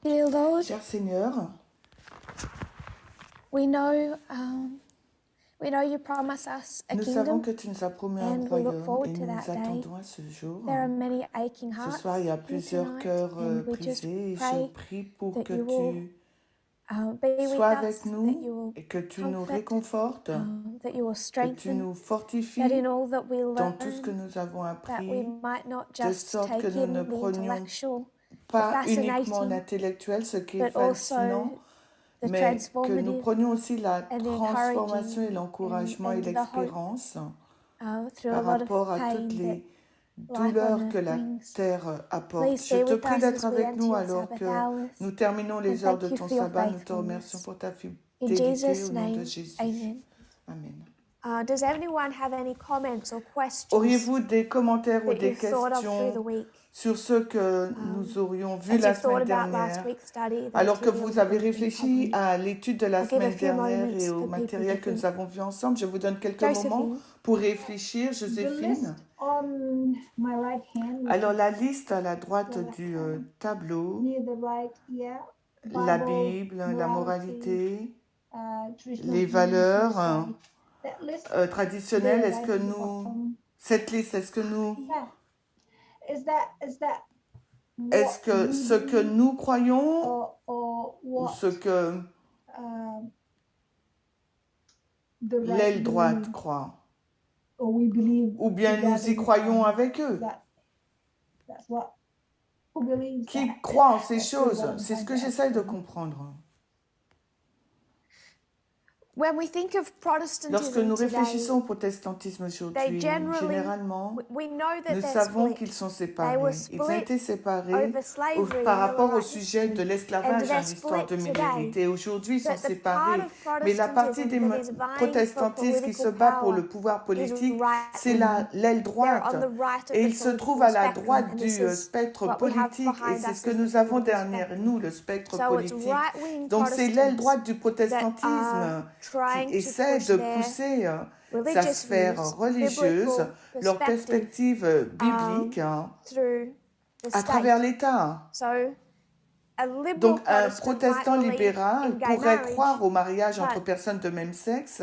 Dear Lord, Cher Seigneur, we know you promise us a nous savons kingdom, que tu nous as promis un and we look royaume forward et to nous that nous day. attendons à ce jour. There are many aching Ce hearts soir, il y a here plusieurs tonight, cœurs and we just brisés et je pray prie pour that que you will tu be with sois us, avec that nous you et que tu will nous comfort, réconfortes, that you will que tu strengthen, nous that fortifies in all that we dans tout ce que learn, nous avons that we appris, might not de just sorte que take nous ne in the prenions intellectual, the pas uniquement fascinating, l'intellectuel, ce qui est but fascinant, also the mais que nous transformative prenions aussi la and the transformation et encouraging l'encouragement et and the hope l'espérance through a par lot of rapport à toutes pain that les life on douleurs que earth la brings. terre apporte. Please Je be te with prie us d'être as we avec nous enter your alors Sabbath que hours, nous terminons and les heures de thank you ton for your sabbat. Nous te remercions faithfulness. pour ta In fidélité Jesus' au nom de name, Jésus. amen. Amen. Does anyone have any comments or questions Auriez-vous des commentaires ou that des you've thought of through the questions week? sur ce que nous aurions vu As la you've thought semaine about last dernière, week's study, the alors que material vous that avez we've been réfléchi covering? à l'étude de la I'll give a semaine few dernière moments et au for people to matériel que nous think. avons vu ensemble, je vous donne quelques moments Josephine, pour réfléchir. The Joséphine. list on my right hand, which Alors is la liste à la droite the du tableau, near the right, yeah, la Bible, Bible, la morality, moralité, traditional les beliefs, valeurs society. That list traditionnelles, there, est-ce right que at the nous, bottom. cette liste, est-ce que nous, Yeah. Is that est-ce what que we ce que believe nous croyons or ou what ce que the right l'aile droite believe, croit, or we believe ou bien nous together y with croyons them? avec eux? That's what who believes Qui that? croit en ces That's really what choses? I'm C'est ce trying que to ask j'essaye de them. comprendre. when we think of Lorsque Protestantism nous today, réfléchissons au protestantisme they aujourd'hui, generally, généralement, we know that nous they're savons split. qu'ils sont They séparés. were Ils ont split été séparés over slavery par in rapport au Millerite sujet de history, and l'esclavage they're dans l'histoire de split Millérite. today. Et aujourd'hui, ils sont But the part séparés. of Mais la partie des Protestantism that is vying for protestantistes qui se political bat pour power le pouvoir is politique, right c'est wing. l'aile They're droite. on the right of Et the ils se trouvent political à la spectrum, droite and du this is spectre what we have politique. Et behind c'est ce us que is the nous avons political derrière spectrum. nous, le spectre So it's politique. right-wing Donc c'est l'aile Protestants droite du that protestantisme are qui trying to essaie push de their pousser sa religious sphère views, religieuse, biblical leur perspective, perspective biblique through the à travers state. l'État. So a liberal Donc un Protestant protestant might believe libéral in gay pourrait marriage, croire au mariage entre but personnes de même sexe,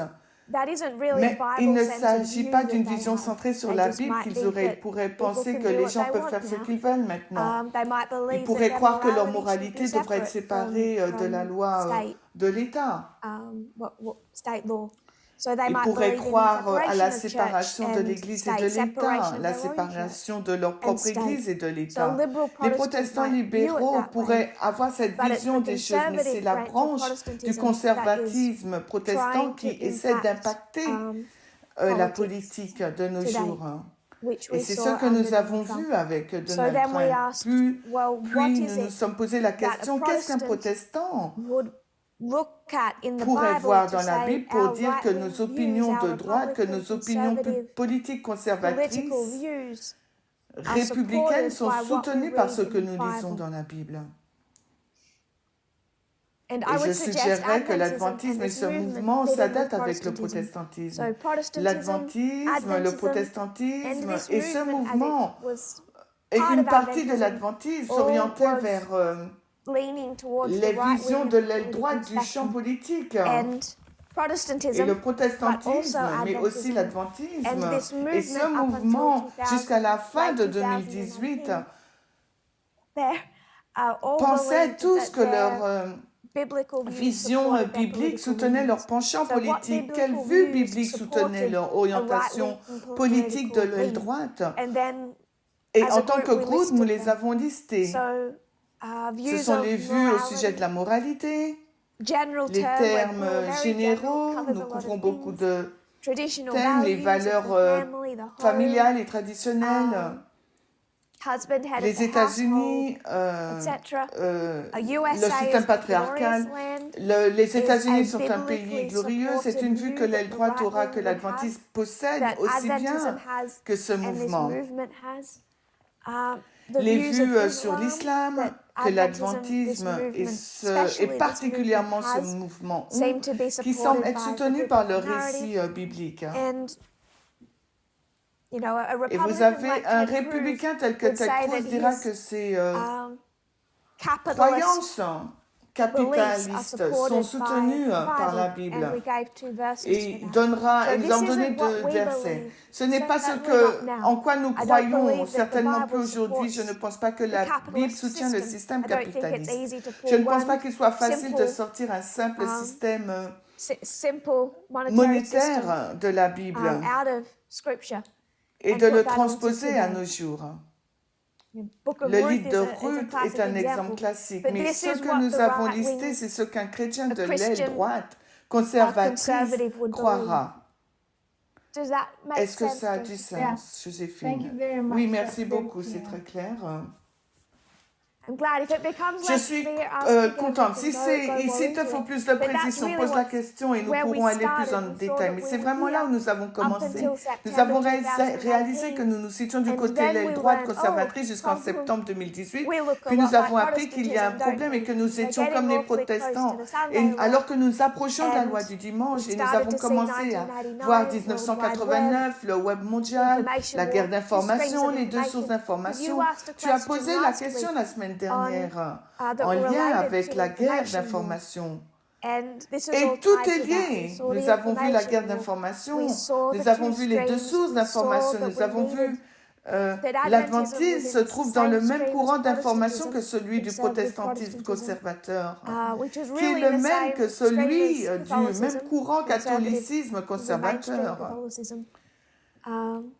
that isn't really a mais il ne Bible-centered s'agit view pas that d'une they vision have. centrée sur They la just Bible might qu'ils think that pourraient people penser can que do les what gens they peuvent want faire ce now. qu'ils veulent maintenant. They might Ils believe that pourraient their croire que leur morality should moralité be devrait être separate séparée de la from loi state, de l'État. state law. So they Ils might pourraient believe in croire à la separation of church séparation de and l'Église et de state, separation l'État, of la their own church séparation de leur and propre Église state. et de So l'État. liberal Les Protestants protestants might view it libéraux that way, pourraient avoir cette but it's vision the des choses, mais c'est conservative la branch of branche du Protestantism that is conservatisme protestant trying to qui essaie impact d'impacter la politics politique de nos today, jours. which Et we c'est ce saw que under nous avons Donald Trump. vu avec So Donald then we Trump. asked, well, what Puis is nous nous it sommes posé la that a question, qu'est-ce qu'un Protestant protestant would look at in the pourrait Bible voir to dans la say Bible pour our dire que nos right-wing views, opinions de our droite, que Republican, nos opinions conservative, politiques political conservatrices, views are républicaines supported sont by what we soutenues par ce read que in the nous lisons Bible. dans la Bible. And Et I je would suggest suggérerais que Adventism and l'adventisme et this ce movement mouvement fit in with s'adaptent avec le Protestantism. protestantisme. So Protestantism, L'adventisme, le Adventism, and protestantisme this et ce movement, as it mouvement was et part une of partie de Adventism, l'adventisme all s'orientait was vers leaning towards the les right visions wing de of the l'aile political droite du champ spectrum. politique. And Et Protestantism, le but also protestantisme, mais aussi Adventism, and l'adventisme. this Et ce movement up until mouvement, 2000, jusqu'à la fin de late 2018, 2019, they're all pensaient believed tous that que leur their biblical views vision supported their biblique political soutenait leur leanings. penchant So what politique. Quelle biblical vue views biblique soutenait supported leur a orientation right-wing politique de political l'aile leaning? droite? And then, Et as en a tant group, que we groupe, nous listed les them. avons listés. So, Ce views sont of les vues au sujet de la morality, moralité, general les term, termes very general, généraux, covers nous a lot couvrons of beaucoup things. de Traditional thèmes, les values of valeurs the family, the home, familiales et traditionnelles. husband, head of Les the États-Unis, household, etc. le USA système is the patriarcal, glorious land, les États-Unis is a sont un pays biblically glorieux. C'est supported une vue que view that l'aile the droite right aura, wing que would have, l'adventisme possède that aussi Adventism bien has, que ce and this mouvement. movement has. The Les views of vues sur Islam l'islam, that que Adventism, this l'adventisme et, movement, et especially this particulièrement movement ce has, mouvement ont, seem to be qui semblent supported être by the soutenus par le biblical récit narrative. biblique. And, you know, a Et vous Republican avez like un Ted Cruz républicain tel que would Ted say Cruz that dira his que c'est capitalist croyances beliefs are capitalistes sont supported by soutenues the par la Bible, Bible. and we gave 2 verses Et for that. donnera, So et nous this en donner isn't what 2 we versets. believe. Ce n'est pas ce Certainly not que, now. en quoi nous I don't croyons, believe that the certainement plus Bible aujourd'hui. Je ne supports pense pas que the la Bible capitalist soutient le system. système I don't think it's capitaliste. easy to Je pull ne pense pas one qu'il soit facile de simple sortir un simple système simple monetary system monétaire de la Bible out of scripture et and de put le that onto transposer à today. nos jours. The Book of Le Ruth livre is de a Ruth classic est un exemple example. classique, But mais this ce is que what nous the avons right listé, wing, c'est ce qu'un chrétien a de l'aile Christian, droite, conservatrice, conservative would believe. croira. Does that make Est-ce que sense, ça a du Josephine? Yeah. sens, Thank you Joséphine? very much. Oui, That's merci very beaucoup, c'est clear. très clair. I'm glad if it becomes Je less suis clear, I'll speak contente. everything, Si go c'est, more s'il te into faut it. plus de But that's précision, really pose la what's question et nous where we pourrons aller plus started. en We saw détail. that Mais we c'est were vraiment là here où nous avons up commencé. until Nous September avons réalisé que 2018. nous nous situons du And côté then l'aile we droite learned, conservatrice jusqu'en problem. septembre 2018. We look a Puis nous lot like avons appris qu'il y a un Protestantism, don't problème et we? que nous We're étions getting comme les awfully close to protestants. the Sunday Et law. alors que nous approchons de la And loi du dimanche we et nous started avons to see commencé à 1999, voir World Wide Web, 1989, le web mondial, information la guerre war, two d'information, streams of les deux sources information. Because you d'information. asked a Tu as question posé la last question week la semaine on dernière that en lien related avec to la guerre information war. d'information. And this is Et all tout tied est to that. We lié. saw Nous the avons vu la information guerre war. d'information, We saw nous the avons two vu les deux streams. sources We d'information, saw that nous we avons vu needed that Adventism l'adventisme was se in the trouve dans le same même stream courant as d'information que Protestantism, celui du conservative protestantisme Protestantism, conservateur, which is qui est really le the même same que stream celui as du même Catholicism, courant conservative catholicisme is the mainstream conservateur. Catholicism. Um,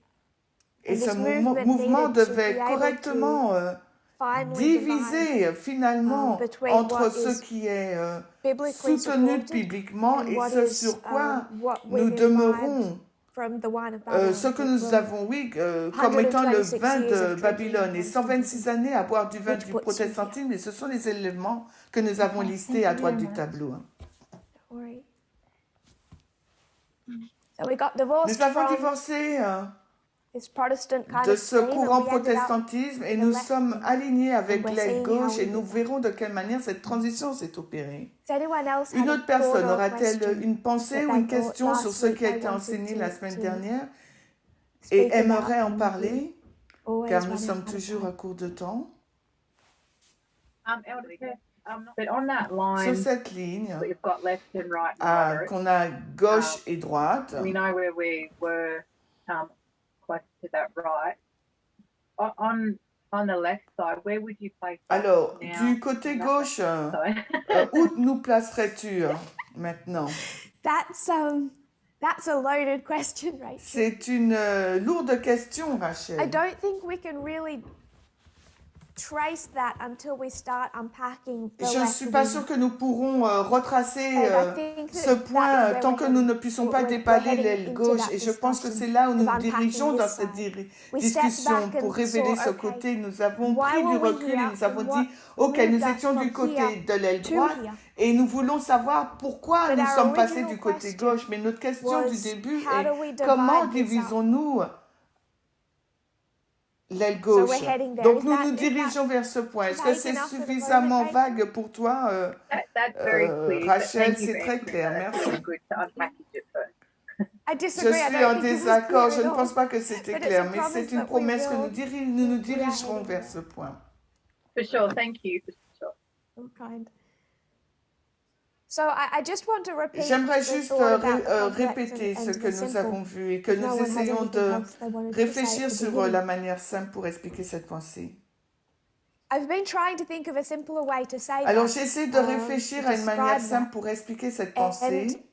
Et and ce this movement mouvement needed to devait be able to correctement finally divide diviser finalement between entre what ce is qui est biblically soutenu supported bibliquement and et what ce is sur quoi what nous we've imbibed demeurons. from the wine of Babylon. Ce que nous from avons, oui, comme étant le 126 vin years de of drinking Babylone et 126 années à boire du vin which du puts you here. protestantisme, et ce sont les éléments que nous avons Okay, listés thank à you droite very du much. tableau. Don't worry. So we got divorced Nous avons from divorcé this Protestant kind de of ce stream courant and we ended up protestantisme et the nous left sommes wing. alignés avec And we're l'aile seeing how gauche we et nous did that. verrons de quelle manière cette transition s'est opérée. Does anyone else Une have a autre personne thought or a aura-t-elle question une pensée that ou they une thought question sur last ce week qui a they été wanted enseigné la semaine to dernière et speak about? aimeraient en And parler, always car nous running sommes out of toujours time. à court de temps? Elder Beth, but on that Sur line cette ligne, that you've got left and right and moderate, qu'on a gauche et droite, we know where we were close to that right. On the left side, where would you place that alors, now? du côté gauche, Sorry. où nous placerais-tu maintenant? That's a loaded question, Rachel. C'est une lourde question, I Rachel. don't think we can really trace that until we start unpacking the Je ne left suis pas wing. sûre que nous pourrons retracer And I think ce that point is where tant we're que nous heading. ne puissions pas We're déballer heading l'aile into gauche. that Et je pense que discussion c'est là où nous of nous unpacking dirigeons dans this cette side. We stepped discussion back pour and révéler saw, ce okay, côté. Nous avons why pris du were we recul et here nous avons and dit, what ok, moved nous us étions du from côté here de l'aile to droite here. et nous voulons savoir pourquoi But nous our sommes passés original du côté question gauche. Mais notre question du was, début how est do we comment divide this up? divisons-nous l'aile So gauche? we're heading there. Donc Is nous that- nous is that dirigeons vers ce point. Est-ce que vague c'est enough for the suffisamment moment, Rachel? vague pour toi, That's very clear. but Rachel? thank you C'est for très answering clair, that. That's merci. really good to unpackage it first. I Je disagree. I suis don't en think it was désaccord, clear je ne at pense all. pas que c'était But it's a clair, mais promise c'est une that we promesse que will- nous nous we are dirigerons heading vers there. ce point. For sure. Thank you. For sure. Oh, kind. So I just want to repeat J'aimerais the juste thought about the complex répéter and ce the que nous simple. avons vu et que If no nous one has essayons anything de else they wanted to réfléchir say at the sur beginning. la manière simple pour expliquer cette pensée. I've been trying to think of a simpler way to say Alors that. j'essaie de réfléchir à une manière simple pour expliquer cette pensée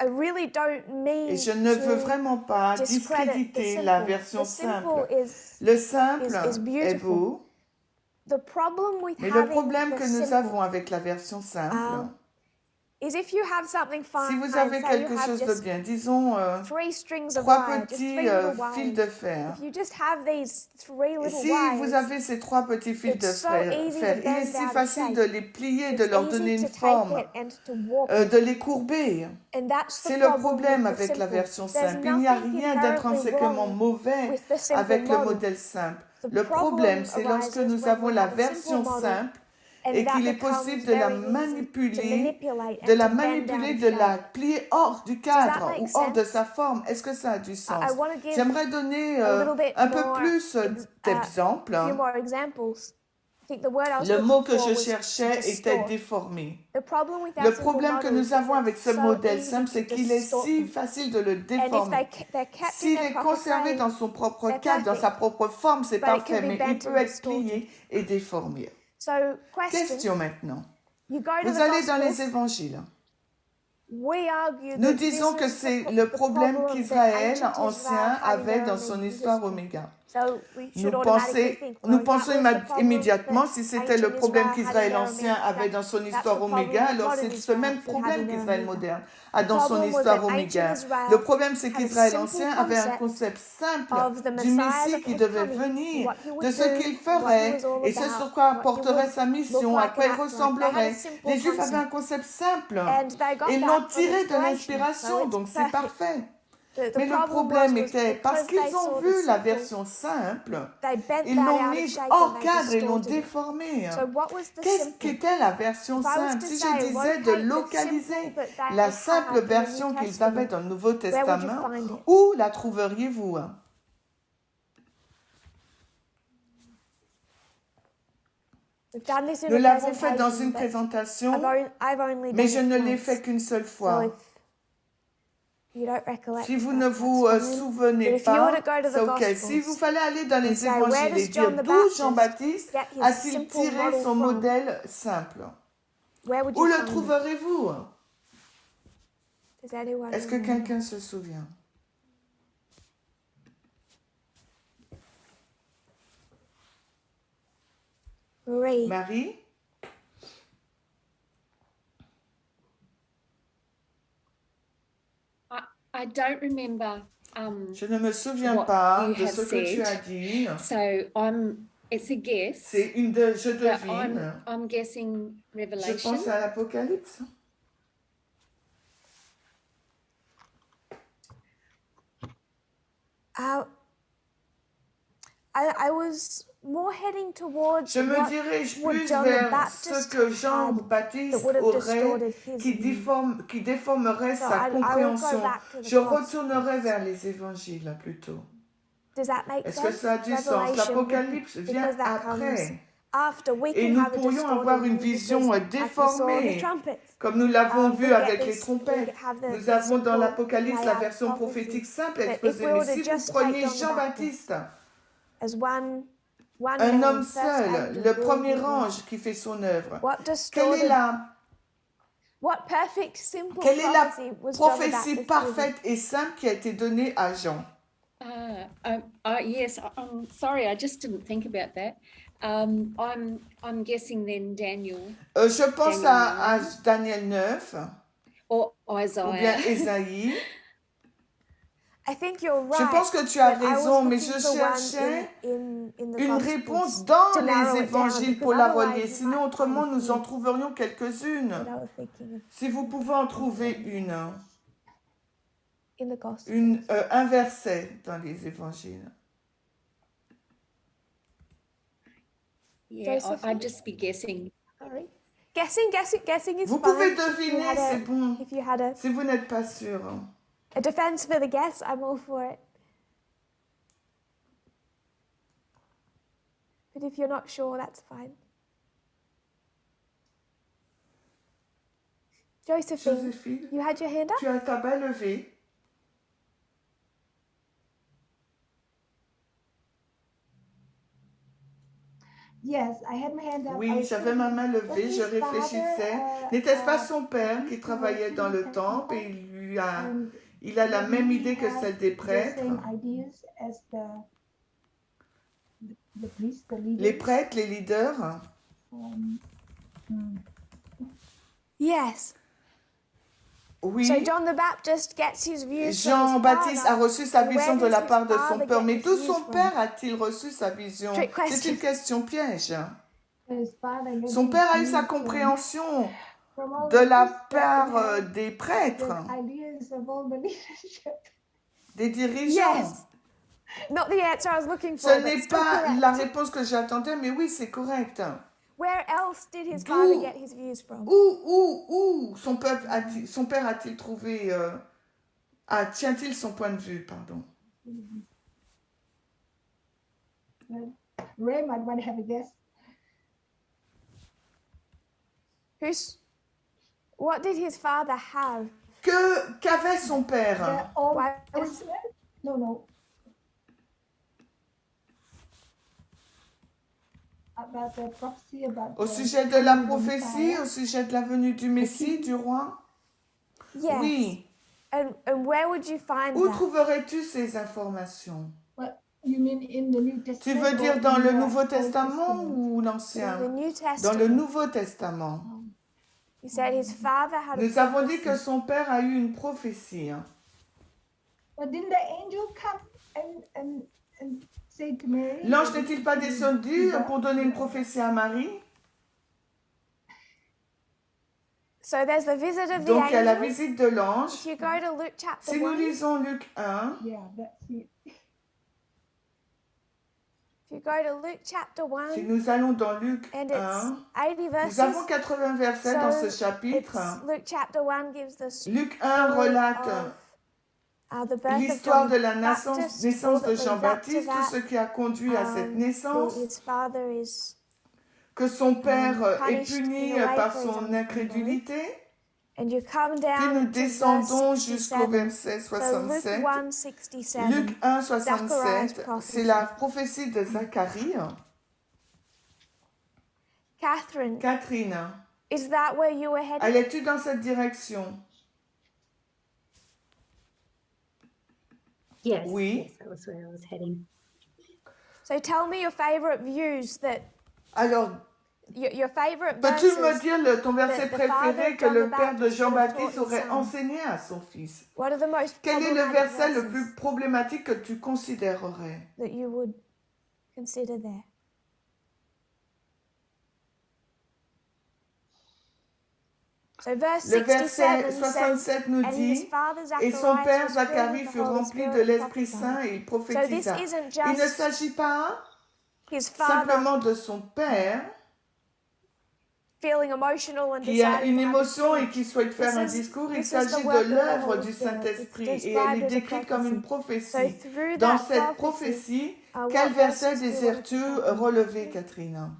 I really don't mean et je ne veux to vraiment pas discredit the discréditer simple. la version The simple simple. is Le simple is est beautiful. beau, the problem with mais le having problème the que nous simple avons avec la version simple, is if you have something fine, si vous avez say quelque you have chose de just bien, disons 3 strings of trois wire, just petits 3 little fils wires. de fer. If you just have these 3 little Si wires, vous avez ces trois petits fils de it's so fer, easy to il est bend si out of facile shape. de les plier, de it's leur easy donner to une take forme, it and to walk de les courber. and that's the C'est le problem problème with the avec la simple. version There's simple. Il n'y a nothing rien inherently d'intrinsèquement wrong mauvais with the simple avec le model. modèle simple. The Le problème, problem c'est lorsque arises nous when avons we la have a simple version model simple and et that qu'il est becomes possible de la very easy to manipuler, manipulate de and la to bend manipuler, out de of la shape. plier hors du that cadre make ou hors de sense? sa forme. Est-ce que ça a du sens? I want to give J'aimerais donner a little bit un peu more plus d'exemples. a few more examples. I think the word I was Le mot looking que for je was to cherchais était distort. déformé. The problem with our Le simple problème que model nous is avons it's avec ce so modèle easy simple, to c'est qu'il est distort si them. facile de le And if déformer. they're kept in S'il their est proper conservé frame, dans son propre they're cadre, dans sa perfect. propre forme, c'est But it can parfait, be mais il bent peut and être distorted. plié et déformé. So, question, Question maintenant. you go to Vous the allez dans les Gospels, évangiles. we argue Nous that this disons que is c'est the le problème problem that qu'Israël ancient ancien Israel had in avait their dans own son Jesus histoire book. Oméga. So we should Nous automatically think, pensons well, that was the problem immédiatement, that si c'était le ancient problème Israel had in qu'Israël their ancien Omega, avait dans son that's histoire the problem Oméga, that alors modern c'est ce Israel même should have problème in their qu'Israël Omega. moderne a The dans son problem was histoire that ancient Oméga. Le Israel problème, c'est had a qu'Israël simple ancien avait un concept concept simple of the du Messiah Messie that qui was devait coming, venir, what he would de ce do, qu'il what he ferait was all et ce about, sur quoi what he apporterait would sa look mission, à like quoi and il act like. They had a ressemblerait. simple Les Juifs avaient un concept. concept simple And they got et ils that l'ont from tiré de inspiration, so l'inspiration, it's donc c'est perfect. parfait. The Mais le problem problème was était, parce because they qu'ils ont saw the vu la simple, version simple, they bent ils that l'ont out of mise shape hors and they cadre et l'ont distorted it. déformée. So what was the Qu'est-ce simple? qu'était la version If I was simple? to Si je say, disais de locate the simple localiser that they la had simple in the version New qu'ils avaient Testament, dans le Nouveau where would you Testament, find it? où la trouveriez-vous? We've done this in Nous a l'avons fait dans presentation, une but présentation, I've only mais done je it ne l'ai once. fait qu'une seule So fois. if you don't recollect, Si vous that, ne that's vous fine. souvenez But if you were to pas, go to c'est the ok. Si vous Gospels fallait aller dans and les say, where évangiles et does dire John the d'où Jean-Baptiste get his a-t-il simple tiré model son from? modèle simple? Where would Où you le find it? trouverez-vous? Does anyone Est-ce que remember? quelqu'un se souvient? Marie. Marie? I don't remember Je ne me souviens what pas you de have ce que tu said. as dit. So it's a guess. C'est je But devine. I'm guessing Je Revelation. pense à l'Apocalypse. I was more heading towards Je me what dirige would plus John the vers Baptist ce que have Jean-Baptiste that would have aurait, distorted his view. qui déformerait So sa I will go compréhension. back to the Je retournerai vers les évangiles plutôt. Does that make Est-ce que sense? ça a du sens? Revelation, L'Apocalypse vient because that comes après. after. We Et can nous have a pourrions distorted avoir une view vision because, like you saw the déformée, trumpets. comme nous l'avons vu We get avec les this- trompettes. we have the Nous avons dans simple l'Apocalypse la layout version prophecy. prophétique simple But if exposée. we Mais were to si vous just preniez take John the Jean-Baptiste, As one un man, homme first seul, angel le doing premier his work, ange qui fait son œuvre, what quelle distorted, est la what perfect simple Quelle est la prophecy was John the prophétie Baptist given? parfaite et simple qui a été donnée à Jean? Yes, I'm sorry, I just didn't think about that. I'm guessing then Daniel Je pense Daniel à 9. Daniel 9 or ou bien Isaiah. Ésaïe. I think you're right. Je pense que tu as but I was raison, mais looking je for one cherchais in the une Gospels réponse dans to narrow les it down, évangiles because pour la otherwise relier. you Sinon, might find autrement, a nous few en trouverions quelques-unes. that I was thinking of Si vous pouvez en trouver une, in the Gospels. un verset dans les évangiles. Yeah, Josephine? I'd just be guessing. Sorry. Guessing is Vous fine. pouvez If you deviner, had c'est bon. If you had Si vous n'êtes pas sûr. a defense for the guess, I'm all for it. But if you're not sure, that's fine. Josephine, Joséphine, you had your hand up? tu as ta main levée. Yes, I had my hand up. I Oui, was j'avais ma thinking, main was levée, his je father, réfléchissais. N'était-ce pas son père qui travaillait dans le temple et il a la même idée que celle des prêtres? The same ideas as the priests, the leaders. Les prêtres, les leaders? Yes. Oui. So John the Baptist gets his views from his Jean-Baptiste a father. reçu sa And where vision de does la his part de son father père. get Mais his d'où views son from? père a-t-il reçu sa vision? Trick C'est question. une question piège. His father gets Son his père a eu views sa from compréhension all de the la priests that part had des prêtres, the ideas of all the leadership. des dirigeants. Yes. Not the answer I was looking for, Ce but n'est still pas correct. la réponse que j'attendais, mais oui, c'est correct. Where else did his D'où- father get his views from? Où son père a-t-il trouvé... tient-il son point de vue, pardon? Ray might want to have a guess. What did his father have? Qu'avait son père? The Old Why was- Testament? No. About the prophecy about Au the sujet de la coming of the prophétie, Messiah. au sujet de la venue du Messie, du roi? Yes. Oui. And where would you find Où that? trouverais-tu ces informations? What you mean in the New Testament? Tu veux dire or dans in le the Nouveau Old Testament Testament? ou In the l'Ancien? New Dans le Testament. Nouveau Testament. You said his father had a Nous avons dit que prophecy. son père a eu une prophétie. But didn't the angel come and say to Mary? L'ange that n'est-il pas she descendu will be pour donner une prophétie à Marie? So there's the visit of the Donc il y a la angel. visite de l'ange. If you go to Luke chapter Si nous 1, lisons Luc 1, Yeah, that's it. if you go to Luke chapter 1, si nous allons dans Luc and it's 1, 80 nous verses. avons 80 versets dans ce It's chapitre. Luke chapter 1 gives the Luc 1 story relate of the birth of l'histoire John de la Baptist, naissance all de that leads up to Jean-Baptiste, tout that. ce qui a conduit à cette naissance, His father is, que son père est punished puni in a way par for his son unbelief. incrédulité. and you come Puis down nous to descendons verse jusqu'au 67. verset So Luke 67. 1, 67. Luc 1, Zachariah's 67, prophecy. c'est la prophétie de Zacharie. Catherine, Catherine, is that where you were headed? allais-tu dans cette direction? Yes, Oui. yes, that was where I was heading. So tell me your favorite views that Alors, your favorite peux-tu me verses. dire ton verset the father préféré of que John le the père de Baptist would have taught Jean-Baptiste his aurait son? enseigné à son fils? What are the most Quel est le problematic verset le verses plus problématique que tu considérerais? that you would consider there? So verse Le verset 67 says, 67 nous and his dit, father et son père Zacharias was filled Zacharie with the fut Holy rempli de Spirit and l'Esprit prophesied. Saint et il So this prophétisa. isn't Il ne just s'agit pas his father simplement de son père feeling emotional and qui a deciding une to have a émotion et speech. qui souhaite faire un This is- discours, il this is the s'agit work de of the l'œuvre Holy du Spirit. Saint-Esprit It's et elle est described as a décrite comme une prophecy. So prophétie. through Dans that cette prophecy, prophétie, what quel verset verses do you want to désires-tu start? relever, Catherine?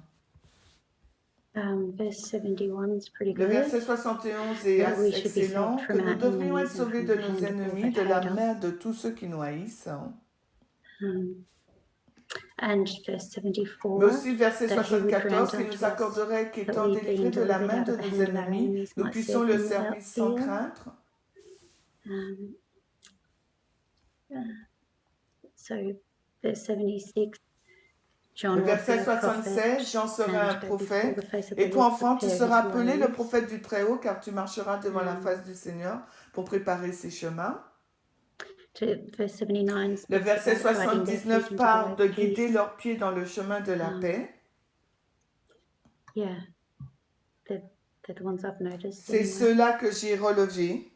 Verse 71 is pretty Le good. verset 71 est That we should be excellent, saved que from nous our devrions être enemies and sauvés from de the nos hand of all ennemis, that de la hate us. main de tous ceux qui nous haïssent. And verse 74. Mais aussi verset that he would 74 grant qui unto nous us accorderait qu'étant that we, délivrés being de la delivered main out de of the nos hand of our ennemis, enemies, nous might puissions serve le him without servir sans fear. crainte. So verse 76. John Le will verset be a prophet, 76, Jean sera un and go before prophète, the face of et the toi Lord, enfant, tu prepare seras his appelé le ways. prophète du Très-Haut, car tu marcheras devant la face du Seigneur pour préparer ses chemins. Verse 79 Le speaks verset about guiding their 79 feet into the parle way de of guider peace. leurs pieds dans le chemin de la paix. Yeah, they're the ones I've noticed. C'est anyway. cela que j'ai relevé.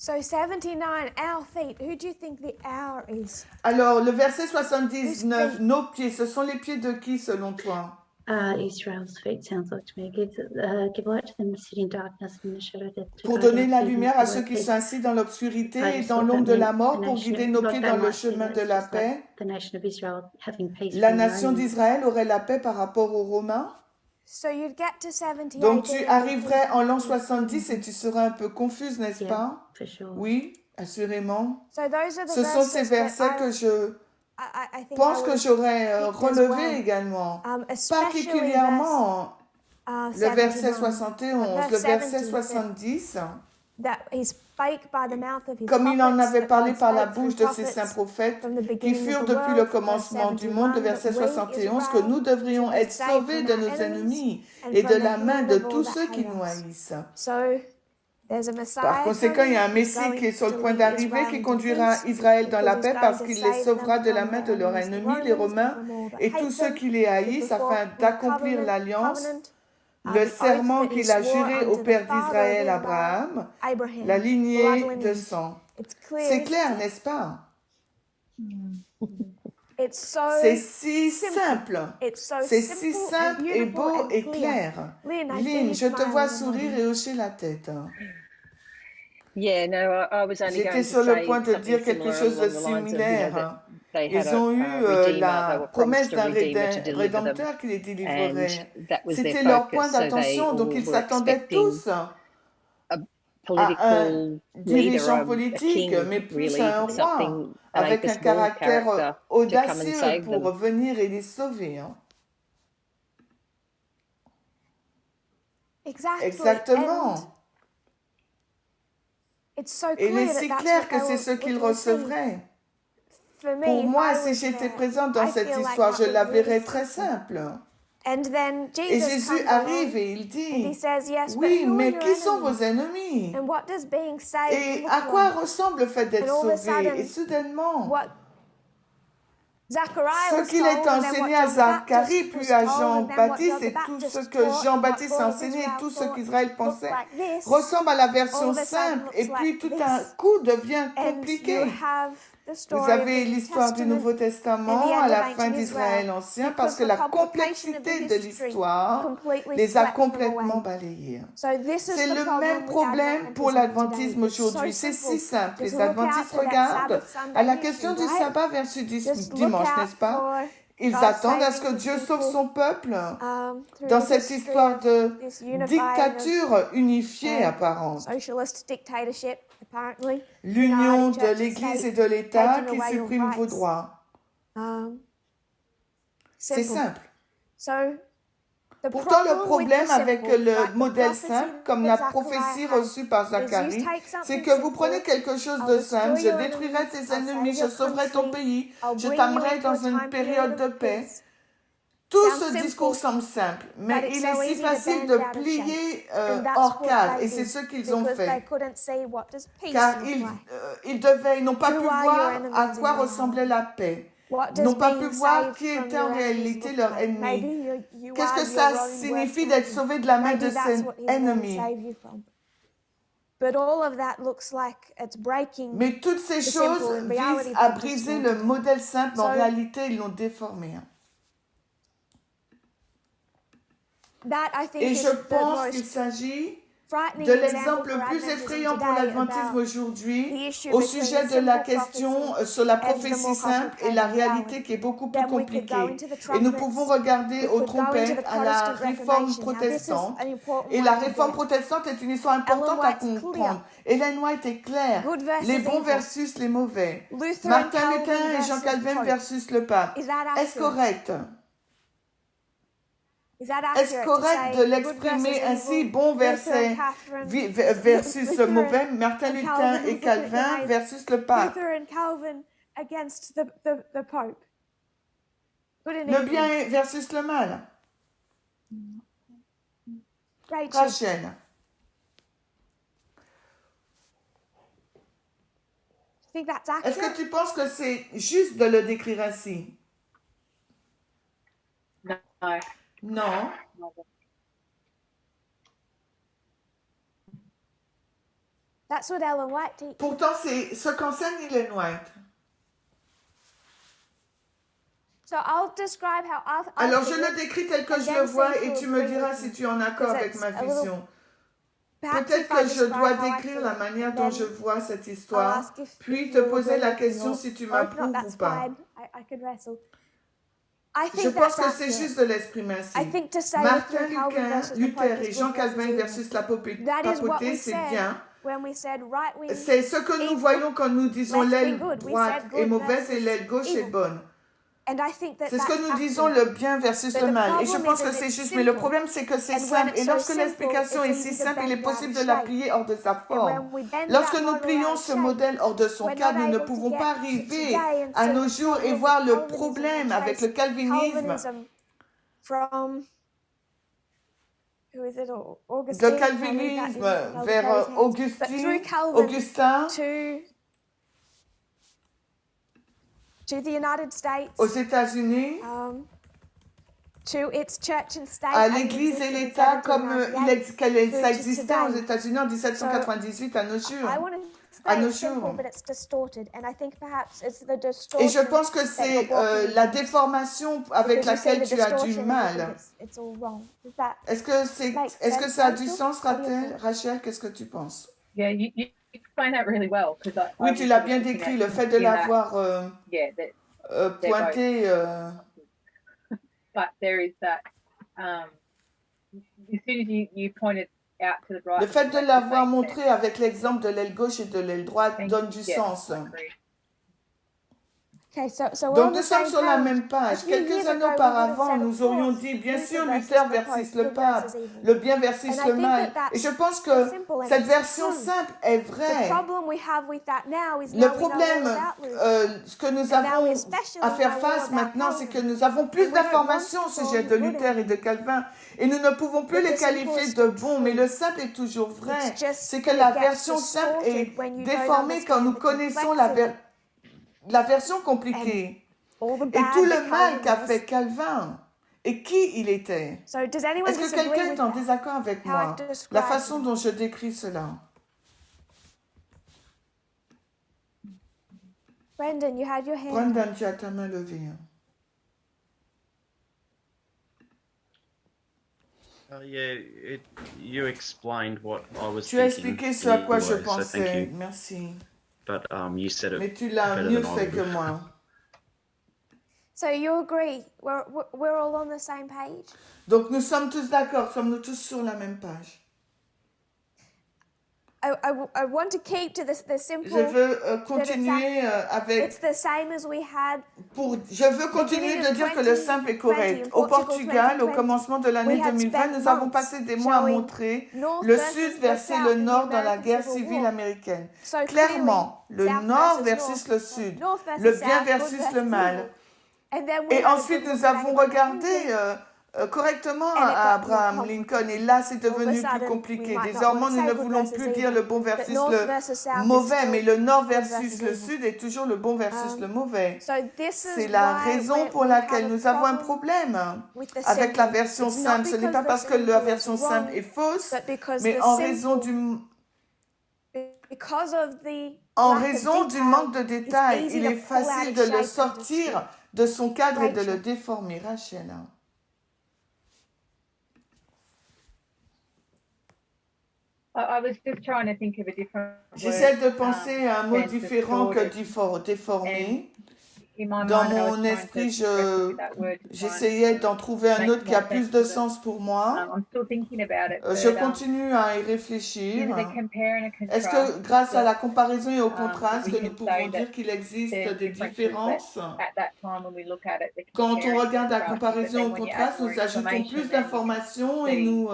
So 79, our feet. Who do you think the hour is? Alors, le verset 79, nos pieds, ce sont les pieds de qui selon toi? Israel's feet sounds like to me. Give light to them who sit in darkness and the shadow of death. To Pour guide donner our la feet lumière into à the ceux way of qui peace. sont assis dans l'obscurité I et just dans thought l'ombre that de la meant mort, the pour nation guider of- nos like pieds they dans le might see chemin that de it's la just like paix. the nation of Israel having peace La from the nation Romans. d'Israël aurait la paix par rapport aux Romains. So you'd get to 78. Donc tu and arriverais en l'an you'd be 70 et tu seras un peu confuse, n'est-ce Yeah, pas? for sure. Oui, assurément. So those are the Ce sont ces verses that versets que je I think pense I que would j'aurais picked as relevés well. également. Especially Particulièrement le verset 71, le verset 70, 70, that he spake by the mouth of his comme il en prophets, avait that parlé God par la spake through bouche de ses prophets saints prophètes, from the qui beginning furent of the depuis le world, commencement verse du monde, le 71, verset that we, 71, que Israel, nous devrions should be être saved sauvés from de our nos enemies ennemis and et from de the la main hand de of all tous that ceux qui hate nous us. haïssent. So there's a Messiah Par conséquent, il y a un coming, Messie going qui est sur to le point lead d'arriver, Israel qui into conduira peace, Israël dans la because paix he's parce going to qu'il les save sauvera them de la from main their de leurs enemies, the ennemis, les Romans, and Romains, from all that et hate tous ceux them, qui les to haïssent, afin perform the d'accomplir l'alliance, le the oath serment that he qu'il a swore juré au unto the père father of d'Israël, Israel, Abraham, Abraham, la lignée blood de lineage. sang. It's clear, C'est isn't clair, it? n'est-ce pas? It's so C'est si simple. simple. It's so C'est si simple and simple et beautiful beau and et clear. clair. Lynn, I see Lynn, you je te smiling vois and sourire nodding. et hocher la tête. Yeah, no, I was only J'étais going sur to le say point de dire something quelque similar chose de along the lines of, you know, similaire. that they had Ils ont eu a redeemer, they la were promesse promised a d'un redeemer to deliver them, rédempteur qui les and délivrerait. that was their C'était leur point focus. So they d'attention, donc all ils were s'attendaient expecting tous a à un political leader, dirigeant a politique, king, mais plus really, un roi, something, an avec un Apis Bull caractère character to come and audacieux save pour them. venir et les sauver. Exactly. And Exactement. it's so Et il clear est that si that's clair what que they c'est were ce qu'ils looking to see. recevraient. For me, Pour if moi, I si was j'étais there, présente dans I cette feel like histoire, that je la was really verrais très simple. simple. And then Et Jesus Jésus comes arrive along et il and he dit, says, yes, but oui, who are mais your qui sont vos enemies? ennemis? And what does being saved Et look à quoi like? ressemble le fait d'être And all of a sauvé? Et sudden, soudainement, what Zachariah ce was qu'il told, est and then what enseigné à John the Zacharie, Baptist puis was à told, and then what Jean-Baptiste, John the et tout ce Baptist que taught, and what Jean-Baptiste all a of enseigné, et Israel tout ce thought qu'Israël looked pensait, like this, ressemble à la all version of a sudden simple, et looks puis like tout à this. coup devient And you compliqué. have the Vous story of avez the New l'histoire du Testament Nouveau and the Testament end à of la fin ancient d'Israël Israel, ancien, parce because que the la complication of the complexité de history l'histoire completely les a swept them complètement away. balayés. So this is C'est the le problem même with problème pour Adventism today. l'adventisme It's so aujourd'hui. C'est si simple. simple. Just Les look out adventistes for that regardent Sabbath à Sunday la issue, question du right? sabbat versus Just look dimanche, out n'est-ce pas? for Ils God attendent à ce saving que his Dieu sauve people son peuple through dans the cette history histoire of de this unifying of dictature unifiée apparente. socialist dictatorship, apparently. L'union United de church and l'Église state, et de l'État taking qui away your supprime vos rights. droits. C'est Simple. simple. So the Pourtant, le problem with problème the avec simple, le like the modèle prophecy simple, comme that la Zechariah prophétie had, reçue par is you Zacharie, take c'est something que vous prenez simple, quelque chose I'll de destroy simple, je your détruirai enemies, tes I'll ennemis, save je your sauverai ton country, pays, I'll je bring you t'amènerai into a dans une time période period de of paix. peace. Tout Sounds ce simple, discours semble simple, but mais it's il so est si easy to facile bend de out of shape. plier And that's hors what cadre, they et c'est did, ce qu'ils ont because they fait. couldn't see what does peace Car look like. ils n'ont pas Who pu are your voir enemies à in quoi reality? ressemblait la paix. What Ils does n'ont pas pu being voir saved qui from était en your enemies réalité look leur like? Maybe ennemi. you Qu'est-ce are que ça your own signifie worst d'être enemy. sauvé de la main de Maybe that's ses what he's going to ennemis. save you from. But all of that looks like it's breaking. Mais toutes ces The choses simple, in reality, visent à they've briser distorted le it. modèle simple, mais en So- réalité, ils l'ont déformé. That I think Et is je the pense qu'il most s'agit frightening de example l'exemple for le plus Adventism effrayant pour today l'adventisme about aujourd'hui the issue au between sujet the de la simple question prophecy sur la and the prophétie more simple et la complicated réalité reality. qui est beaucoup plus Then we could go compliquée. into the Et nous trumpets. pouvons regarder We aux could go into trompettes, the à la Protestant réforme Reformation. Now, this is protestante. an important Et one la to réforme get. protestante est une histoire importante à White's clear. comprendre. Ellen White est claire. Good versus Les bons evil. versus les mauvais. Luther and Martin Calvin Luther et Jean versus Calvin Pope. versus le pape. Is that Est-ce accurate? correct? Is that Est-ce accurate to correct say de good l'exprimer versus ainsi, evil? bon Luther and verset Catherine, versus Luther mauvais, and Martin Luther Calvin et Calvin against- versus le pape? Luther and Calvin against the Pope. Good and Le evil. bien versus le mal. Rachel, Rachel, you think that's est-ce que accurate? tu penses que c'est juste de le décrire ainsi? No. Non. That's what Ellen White teaches. Pourtant, c'est ce qu'enseigne Ellen White. So I'll describe how I Alors, see je it. le décris tel que And je then le vois see if et you tu me agree diras with si me. tu es en accord Because avec ma it's a little- vision. Perhaps Peut-être if I que je describe dois how I décrire feel la it, manière and dont then je vois cette I'll histoire, ask if puis you te poser agree la with me question or- si tu or if m'approuves not, ou that's pas. fine. I could wrestle. I Je think pense that's que c'est accurate. juste de l'exprimer I ainsi. think to say Martin Luther, Calvin Luther, versus the Luther Pope et is Jean good Calvin versus evil. versus la That is what papauté, we c'est said bien. when we said right wing. C'est ce que nous evil, voyons quand nous disons left l'aile wing good. We droite said est good mauvaise et versus l'aile gauche est evil. bonne. And I think that C'est ce that's que nous disons, accurate. le bien versus But le the mal. Et je problem pense is que that c'est it's juste. Mais le simple. problème, c'est que c'est And when simple. it's Et so lorsque simple, l'explication est it's si easy to simple, il est bend out possible of de la shape. plier hors de sa And forme. when we bend Lorsque that nous model plions out of ce shape, modèle hors de son we're cadre, not nous ne able to pouvons get pas to arriver today and à see nos the jours et problem voir with le Calvinism problème and avec le trace calvinisme Calvinism from who is it? Augustine. de Calvin, calvinisme Calvin, vers Calvin, But through Augustin to the United States, aux États-Unis, to its church and state, à as it l'Église et existed in l'État comme 1798, ça existait en today. États-Unis en 1798 à nos jours. I want to À say nos it's simple, jours. but it's distorted, and I think perhaps it's the Et distortion. je pense que c'est that you're walking la into. déformation avec Because you say laquelle the tu as du distortion, and you think mal. it's all wrong. Is that Est-ce que Make est-ce que sense, ça a du Rachel? sens, What do you Rachel? think? Rachel, qu'est-ce que tu penses? Yeah, explained that really well because I Oui, was tu l'as sort of bien looking décrit, at le fait de in that, l'avoir yeah, that pointé. but there is that as soon as you pointed out to the right, Le fait de makes l'avoir sense. montré avec l'exemple de l'aile gauche et de l'aile droite Thank donne you. du Yeah, sens. I agree. Okay, so we're Donc on nous the sommes same sur la page. même page. A few years Quelques années ago, we would have auparavant, said, of nous aurions course, dit, bien Luther sûr, versus Luther the versus Pope, le good pape, versus evil. le bien versus And I le think mal. that Et je pense that's que simple and cette it's version true. simple est The vraie. problem we have with that now is Le now we know all problème, about Luther. ce que nous And now we avons especially à faire know all face about maintenant, c'est que Calvin. nous avons plus And we don't want d'informations to au call sujet him de good Luther et de Calvin. Et nous ne pouvons plus But les the simple qualifier is de the bons, mais truth. le simple est toujours vrai. It's just C'est que that la it gets version simple est distorted when you don't déformée quand nous understand the connaissons complexity la version compliquée. all the Et bad tout le that mal Calvin qu'a does. fait Calvin et qui il était. So does anyone Est-ce que disagree quelqu'un with est en that? désaccord avec How moi? I've described La façon it. dont je décris cela. Brendan, you had your hand up. Brendan, tu as ta main levée. You explained what I was Tu as thinking expliqué ce à quoi je anyway, so thank pensais. you. Merci. But you said it Mais tu l'as better mieux than I fait would que have. moi. So you agree? We're all on the same page. Donc nous sommes tous d'accord, sommes-nous tous sur la même page. I want to keep to the Je simple. veux continuer avec. It's the same as we had. Je veux continuer de dire que le simple est correct. Au Portugal, au commencement de l'année 2020, nous avons passé des mois à montrer le Sud versus le Nord dans la guerre civile américaine. So Clairement, le South Nord versus versus le Sud, North versus le bien South, versus good le versus mal. evil. And then we Et had a ensuite, good nous look at avons Abraham regardé Lincoln. correctement And it got more Abraham complicated. Lincoln. Et là, c'est devenu All of a plus sudden, compliqué. we might not Désormais, want to nous say ne good voulons versus plus evil, dire le bon but versus North le versus South is mauvais, still mais le Nord good versus versus le evil. Sud est toujours le bon versus le mauvais. So this is C'est la why raison pour we laquelle have a nous avons un problem problème with the avec la simple. version It's not simple. Ce n'est because pas the parce que la simple version is simple wrong, est fausse, but because mais the en raison simple, because of the en lack of raison du detail, manque de it's détails, easy il to est pull out facile of de le shape and sortir distort. de son cadre et de le Rachel. déformer. Rachel. I was just trying to think of a different J'essaie word, de penser à un mot than différent que distorted. déformé. In my Dans mind, I was mon trying esprit, to wrestle with that word to try and j'essayais d'en trouver un make autre qui a more plus sense de of it. sens pour moi. I'm still thinking about it, Je but continue à y is réfléchir. it a compare and a Est-ce contrast que grâce à that, la comparaison et au contraste, we que can nous pouvons say that dire qu'il existe there's des differences différences? that at that time when we look at it, the Quand compare on and regarde la contrast, but comparaison then au when you add contraste, more nous ajoutons information, plus then you can d'informations et see nous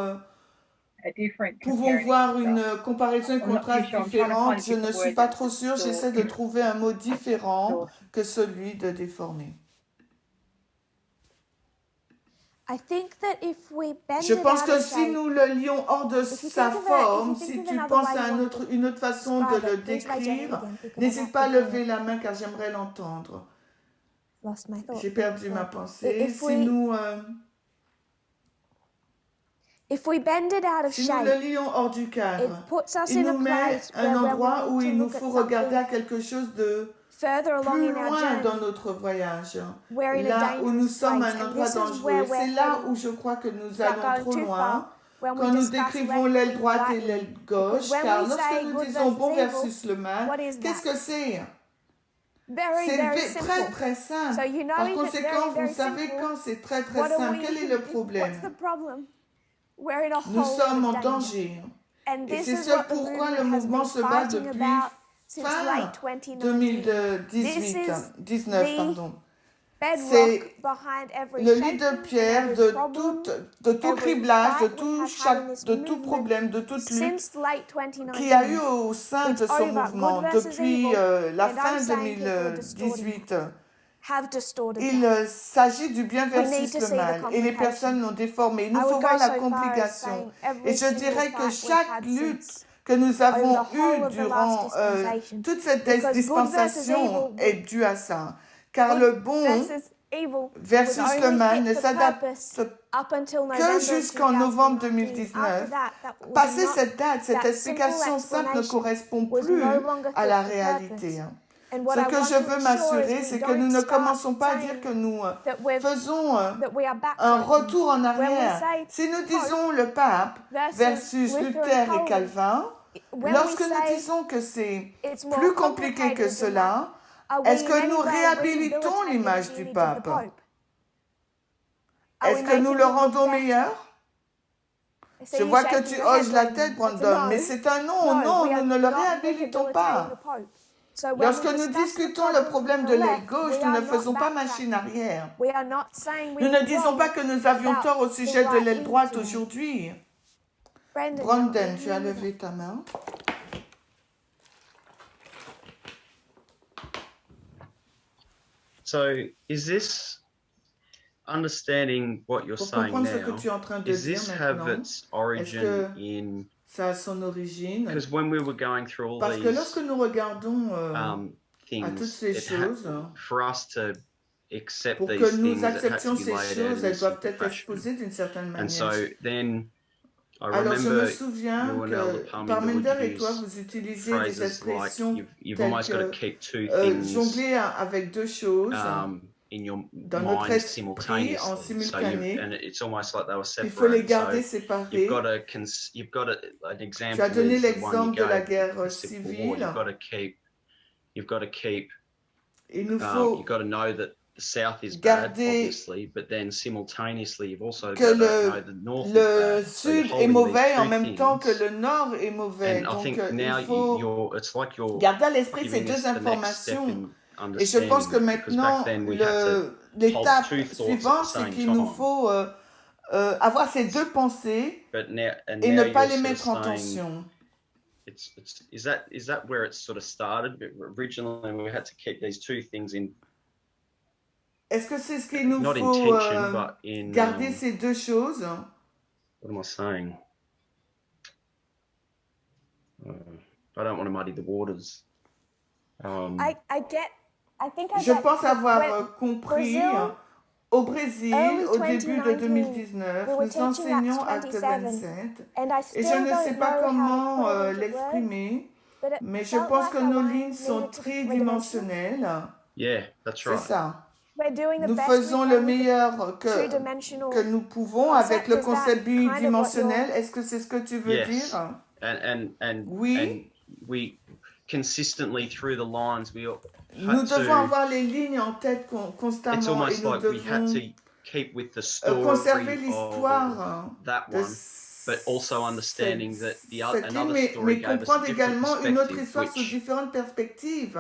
a different pouvons compare and voir contrast. une comparaison et I'm not too contraste sure. I'm trying to find différente. a Je ne different suis word pas than trop sûre. distort. J'essaie de trouver un mot différent Distort. que celui de déformer. I think that if we bend Je it pense out que of si shape, nous le lions hors de if you sa think of forme, if you si think of tu another penses way à you want to une autre façon de describe le it, please raise your hand décrire, again because I'd n'hésite like pas à to hear lever it. la main car j'aimerais l'entendre. Lost my thought. J'ai perdu ma pensée. If we bend it out of Si nous le shape, lions hors du it cadre, puts us il in a nous met place un where endroit où we il need nous to faut look at regarder à something quelque chose de further along plus in our loin dans journey. notre voyage. We're in a Là où nous dangerous sommes à place, un and endroit this is where dangereux. we're C'est là heading. où je crois que nous Without allons going trop too loin far, when quand we nous discuss décrivons left l'aile wing, droite et right l'aile wing. gauche, Because when car we lorsque say nous good disons versus bon evil, versus le mal, what is qu'est-ce that? que c'est? Very, C'est very très simple. très simple. So you know Par if it's conséquent, very, very vous savez simple, quand c'est très très what are simple, we? quel est le What's the problème? problem? We're in a Nous whole sommes lot en of danger. danger. And Et this c'est is ce what the pourquoi le movement has mouvement been se bat fighting depuis about since fin late 2019. This 2018, is 19, the pardon. bedrock C'est behind every le lit de shaking pierre and every de problem, tout every criblage, fight we have had in this de tout movement problème, de toute lutte since late qu'il y a eu 2019. au sein de It's ce over. mouvement Good versus depuis evil, la and fin I'm saying people are distorting 2018. have distorted Il that. s'agit du bien We need versus to le see the mal et les complication. personnes l'ont déformé. Il nous I faut would voir go la so far as complication. saying every Et je single dirais que fight we've chaque had lutte since que nous avons over the whole eue of the last durant dispensation. toute cette Because good versus dispensation evil, est due à ça. Car good le bon versus evil versus was le only mal fit ne for s'adapte purpose up until que November jusqu'en novembre 2019. 2019. After that was Passé not, cette date, cette that explication simple simple ne explanation correspond was plus no longer à fit la for réalité. purpose. And what Ce I que want je to veux ensure m'assurer, is we c'est que nous don't ne start commençons pas à dire saying que nous that we're faisons that we are un backtracking. retour en When we arrière. say Si nous Pope disons le pape versus Luther Luther and et Calvin, when we Lorsque nous say disons que c'est it's more plus compliqué que complicated than cela, that, are we est-ce in que any nous way réhabilitons rehabilitating l'image the du image of the pape? Pope? Are we Est-ce que nous making le him rendons better? meilleur? I see Je you vois que shaking tu your head, hoches la Brandon. tête, That's a Brandon, no. mais c'est un non, No, non, we are nous ne le not réhabilitons rehabilitating pas. the Pope. So when we Lorsque nous discuss the discutons le problem problème from de the l'aile left, gauche, we nous are ne not faisons pas machine backtracking. arrière. We are not saying we Nous ne were disons pas wrong que nous avions about tort au the sujet de right l'aile wing droite today. aujourd'hui. Brandon, Brandon, you're tu as here with levé ta main. So, is this understanding what you're Pour saying comprendre ce que now? tu es en train de Is dire this have maintenant, its origin in? ça a son origine? Because when we were going through all Parce que lorsque these nous regardons à toutes things, ces choses, for us to accept pour que these nous things, it had to acceptions be ces laid out choses, in a elles doivent simple être fashion. exposées d'une certaine And so manière. then I Alors je me remember souviens you and Elder que Parminder Parminder would et toi, use vous utilisiez des phrases like expressions you've telles almost got to que keep two things jongler avec deux choses in your dans notre mind esprit en simultaneously. So simultané. and it's almost like they were Il faut les separated. garder So séparés. you've got an Tu example. as donné is the one l'exemple you de la gave, guerre the Civil War. civile. You've got to keep. Il nous faut You've got to know that the South is bad, garder obviously, but then simultaneously you've also que got to know the North is le bad. So you're sud est holding mauvais these en two même temps que things. le nord est mauvais. And I Donc think now il faut it's like you're garder à l'esprit ces giving us deux the next step informations. in Et je pense que understanding, because back maintenant, then we had to l'étape hold two thoughts at the suivante, c'est same qu'il nous time. faut avoir ces deux pensées But now, and et now ne pas you're les sort mettre en of saying tension. is that where it sort of started? Originally, we had to keep these two things in, Est-ce que c'est ce qu'il nous not in faut tension, but in garder ces deux choses? what am I saying? I don't want to muddy the waters. I think I Je get pense avoir when compris Brazil, au Brésil, early au début de 2019, 2019, we were nous teaching enseignons Acts Acte 27, 27 and I et still je ne sais don't pas know how comment to put it into words, l'exprimer, but it mais je felt pense like que our nos lines lignes sont needed to be tridimensionnelles. Yeah, that's C'est right. ça. We're doing the Nous best we faisons le can with the meilleur two-dimensional que nous pouvons avec le concept. Is that concept kind of what bidimensionnel. you're- Est-ce que c'est ce que tu veux Yes. dire? And Oui. and we consistently through the lines we Nous had devons to. avoir les lignes en tête It's constamment et almost nous like we had devons to keep with the story conserver of l'histoire that de one, but also understanding that the other, cette ligne, another mais story gave us a comprendre different également une autre perspective, histoire sous différentes perspectives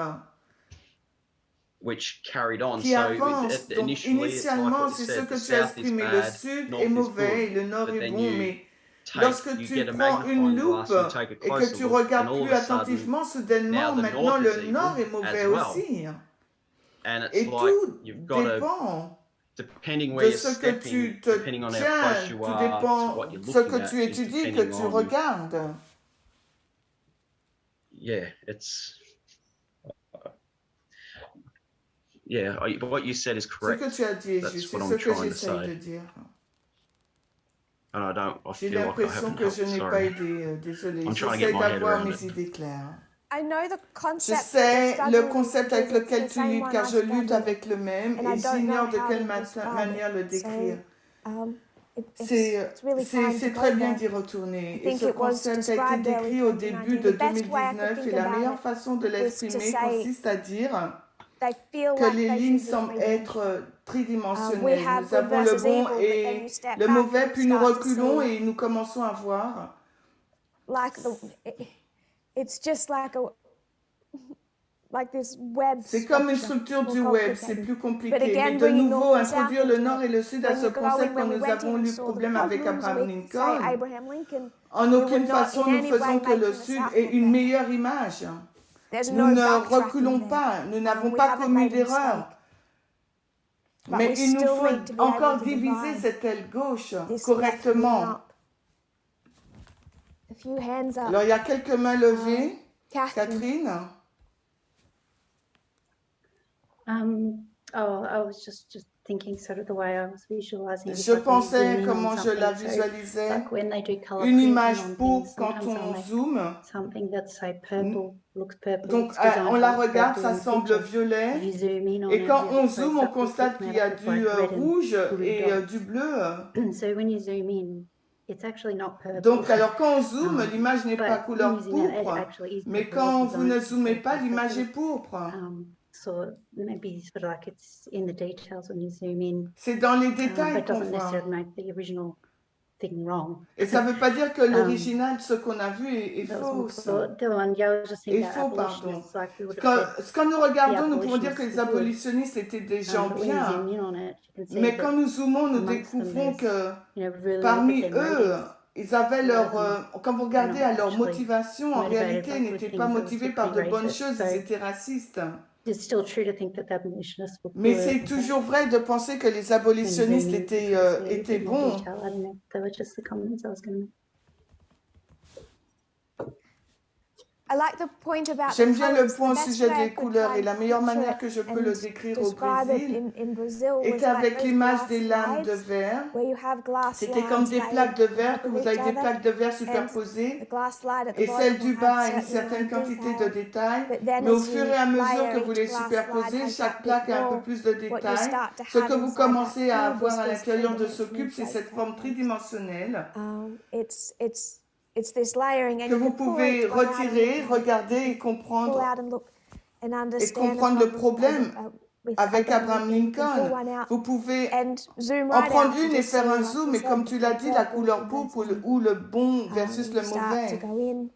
which carried on. qui So avance. Donc initially, it's like initialement, what you c'est ce said, que the tu as South is exprimé. Le bad, sud North est is mauvais, good. le nord But est then bon, you mais take, lorsque you tu get a prends une magnifying loupe glass, you take a et que closer tu look, and regardes all plus of a sudden, attentivement, soudainement, now the maintenant north le is nord est evil mauvais as well. aussi. And it's Et like tout you've got to, dépend depending where de you're ce que stepping, tu te depending on how close tiens, you tout are dépend to what you're de ce looking que at, tu is étudies, que depending tu on, regardes. yeah, it's, yeah, what you said is Ce correct. que tu as dit est That's juste, what c'est I'm ce que trying to j'essaye say. de dire. And I J'ai feel like I l'impression haven't que je helped, n'ai pas sorry. aidé, désolé. I'm trying to J'essaie get my head d'avoir around mes it. idées claires. I know the Je concept sais that le you're concept struggling avec with, it's lequel the tu same luttes, one car I je lutte struggle avec le même and I et don't j'ignore know de how quelle to describe manière le it. décrire. So, C'est really fine to go très bien there. d'y retourner. I Et think ce it was concept a été described early décrit au début 2019. de The best way I could 2019 think et la about meilleure it façon de was to l'exprimer say consiste à dire they feel que like les they lignes should be semblent être three-dimensional. We tridimensionnelles. have Nous good avons le versus bon evil, but then et you step le back mauvais, and you puis nous start to reculons see et nous commençons à voir. like it's just like this web C'est comme une structure. structure du More web, c'est complicated. plus compliqué. But again, Mais de bringing nouveau, North and South introduire le into nord it. et le sud à When ce you go in, concept when quand we nous went avons in and eu saw the problème avec problems, Abraham we say Lincoln. Abraham Lincoln. En we aucune were not façon, in nous any way faisons que le making the sud South ait look une bad. meilleure image. There's Nous no ne backtracking reculons there. pas, nous n'avons We pas haven't commis made a d'erreur. mistake. But Mais we il nous still faut need to be encore able to diviser divide cette aile gauche this left wing correctement. up. A few hands up. Alors, il y a quelques mains levées. Catherine. Catherine, I was just thinking sort of the way I was visualizing. if je I could zoom pensais in on comment je la something. So, visualisais. like when they do color Une printing image on pour things, quand sometimes I'll on make zoome. something that's say purple, looks purple. Donc, it's designed on to la look regarde, purple ça in the semble picture. violet. You zoom in on Et it, quand it on looks zoome, on like constate it's qu'il made y a up of like du red and rouge blue et dots. du bleu. So when you zoom in, it's actually not purple. Donc, alors quand on zoome, l'image n'est but pas couleur using that, it pourpre, actually is mais purple quand vous ne design, zoomez so pas, it's l'image purple. est pourpre. So maybe sort of like it's in the details when you zoom in, C'est dans les but détails it qu'on doesn't voit. necessarily make the original thing wrong. Et ça ne veut pas dire que l'original, ce qu'on a vu, est That was all fausse. thought. The one, yeah, I was just thinking Et about faux, pardon. abolitionists, like we would have said, Quand nous regardons, nous pouvons dire que les abolitionists abolitionnistes étaient des gens but when you zoom bien. in on it, you can see Mais that, quand nous zoomons, nous amongst them, découvrons there's, que you know, really parmi look at their eux, motives. ils avaient leur... quand vous regardez not à leur actually motivation, en motivated réalité, by ils good n'étaient things, pas they were motivés still par de pretty bonnes racist. choses, So ils étaient racistes. it's still true to think that the abolitionists were Mais good, c'est but toujours vrai de penser que les when you zoom abolitionnistes in, étaient, you can see a étaient bit more bons. detail. I don't know. They were just the comments I was going to make. I like the point about the J'aime bien le colours. The point au best sujet way I des could couleurs try et la and meilleure picture manière it que je peux le and décrire au describe it Brésil in Brazil was était like avec those l'image glass des lames de slides verre. where you have glass C'était comme lines des layered plaques de on verre, top que of vous each avez des other. plaques de verre The superposées. glass slide at the Et celle bottom du will bas a have une certain certaine amount of quantité de detail. détails, But then mais au as fur you et à mesure que layer vous les each glass slide superposez, has chaque that bit plaque a un peu more. plus de What you détails. start to Ce have que vous inside commencez à that cube avoir is à this l'intérieur de ce three-dimensional cube, c'est cette forme plate. tridimensionnelle It's this layering, and que you vous can pull pouvez each one out and retirer, look at it. regarder et Pull comprendre out and look and et understand the comprendre le problem problème with avec Abraham Lincoln. You can pull Lincoln. one out Vous pouvez and zoom en right prendre out and une et just see, faire un like zoom, you et comme said, tu l'as dit, la couleur pourpre ou le bon versus and le you start to mauvais. go in.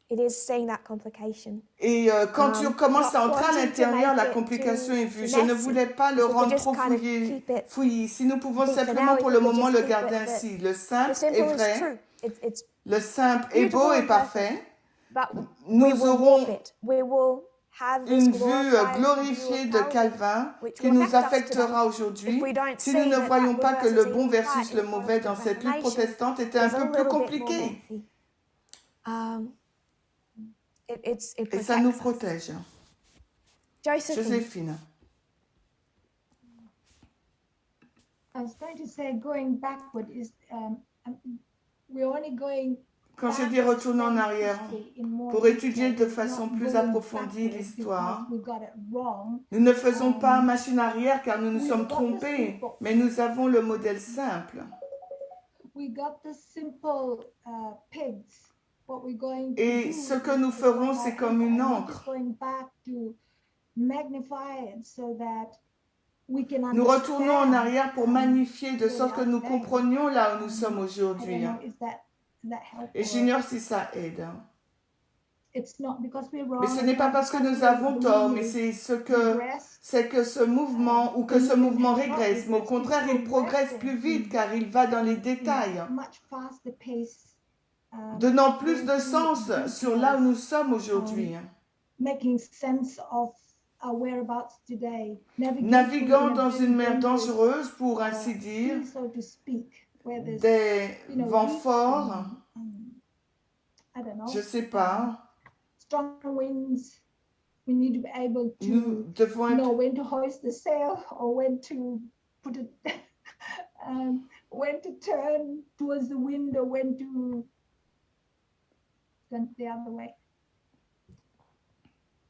It is seeing that complication. Et quand tu commences à not entrer à wanting to l'intérieur, make la it complication too est vue. Je ne messy. voulais pas le If we could rendre just trop kind of keep it- fouillis. Si nous pouvons I think for simplement now, pour if le we could moment just le keep garder it ainsi. Le The simple est simple is vrai, true. It's le simple est beau beautiful et and parfait. but we Nous will aurons warp it. We will have this une vue glorified glorifiée view de of Calvin, Calvin which qui will nous affect us affectera today. aujourd'hui If we don't si see nous ne that voyons that pas good que le versus bon evil versus fight le in the mauvais dans Protestant cette lutte Reformation protestante était un is a peu plus little bit more compliqué. messy. It Et ça nous protects us. protège. Josephine. Joséphine. I was going to say going backward is we're only going Quand je dis retourner en arrière, pour étudier de façon plus approfondie l'histoire, nous ne faisons pas machine arrière car nous nous sommes trompés, mais nous avons le modèle simple. Et ce que nous ferons, c'est comme une encre. Nous retournons en arrière pour magnifier de sorte que nous comprenions là où nous sommes aujourd'hui. Et j'ignore si ça aide. Mais ce n'est pas parce que nous avons tort, mais c'est que ce mouvement ou que ce mouvement régresse. Mais au contraire, il progresse plus vite car il va dans les détails, donnant plus de sens sur là où nous sommes aujourd'hui. Naviguant dans une mer dangereuse, pour ainsi dire, des vents forts, je ne sais pas, nous devons être when to hoist the sail or when to put it when to turn towards the wind or when to turn the other way.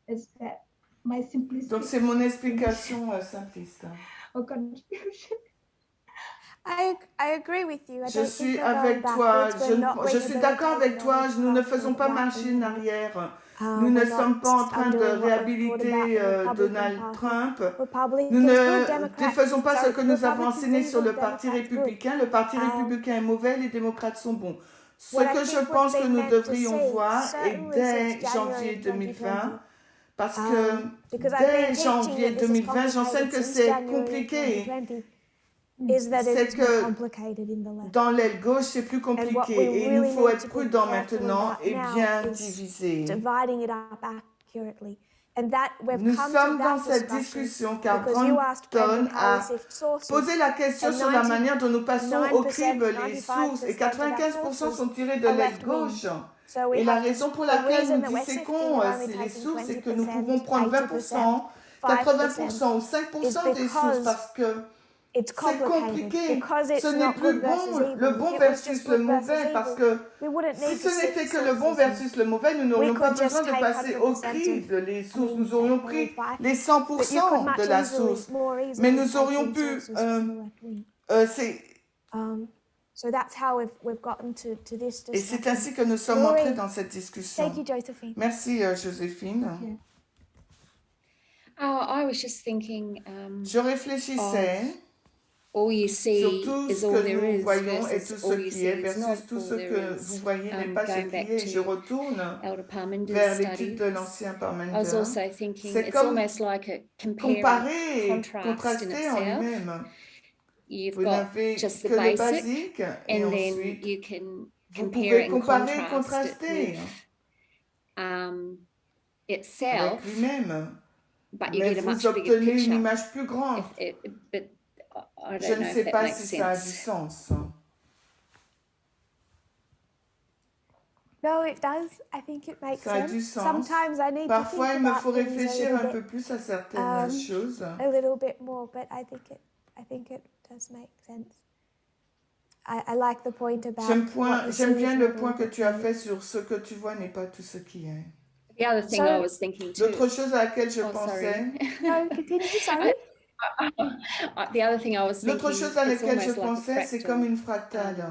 Is that my simplicity? Donc c'est mon explication simpliste. Or contribution? I agree with you. I Je don't suis think we're going avec toi, backwards. We're not je suis d'accord avec toi, nous ne faisons pas marcher en arrière. Nous ne sommes pas en train de réhabiliter Donald Trump. Nous ne défaisons pas ce que nous avons enseigné sur le Parti républicain. Le Parti républicain est mauvais, les démocrates sont bons. Ce que je pense que nous devrions voir, et dès janvier 2020, parce que dès janvier 2020, j'enseigne que c'est compliqué. C'est que dans l'aile gauche, c'est plus compliqué et il nous faut être prudents maintenant et bien diviser. Nous sommes dans cette discussion car Brandon a posé la question sur la manière dont nous passons au crible les sources et 95% sont tirées de l'aile gauche. Et la raison pour laquelle nous disséquons les sources, c'est que nous pouvons prendre 20%, 80% ou 5% des sources parce que c'est compliqué. Ce n'est plus bon, le bon versus le mauvais, parce que si ce n'était que le bon versus le mauvais, nous n'aurions pas besoin de passer au crible les sources. Nous aurions pris les 100% de la source. Mais nous aurions pu... So that's how we've gotten to this Et c'est discussion. ainsi que nous sommes Glory. entrés dans cette discussion. Thank you, Josephine. Merci, Joséphine. Oh, I was just thinking, Je réfléchissais all you see sur tout is ce all que there nous is voyons et versus tout all ce you qui see est is versus not tout all ce there que is. vous voyez n'est pas ce Going qui back est. Je to retourne Elder Parminder's vers l'étude study, de l'ancien I was Parmenter. also thinking C'est it's comme almost like a comparing comparer, contrast in contraster en itself. lui-même. You've Vous got n'avez just the que le basic, basique et and then ensuite you can vous compare pouvez and comparer, contrast it contraster with itself, avec lui-même. but you Mais get a vous much bigger obtenez une picture. image plus grande. But I Je don't ne know sais if that pas makes si ça a du sense. sens. No, it does. I think it makes Ça a sense. du sens. Sometimes I need Parfois, to il think me about faut things réfléchir un peu bit, plus à certaines choses. a little bit more, but I think it does make sense. I like the point about J'aime bien le point que tu as fait sur ce que tu vois n'est pas tout ce qui est. The other thing I was thinking too. L'autre chose à laquelle je Oh, pensais, sorry. No, continue, sorry. The other thing I was thinking. l'autre chose à it's laquelle je almost like a pensais, c'est fractal. comme une fractale.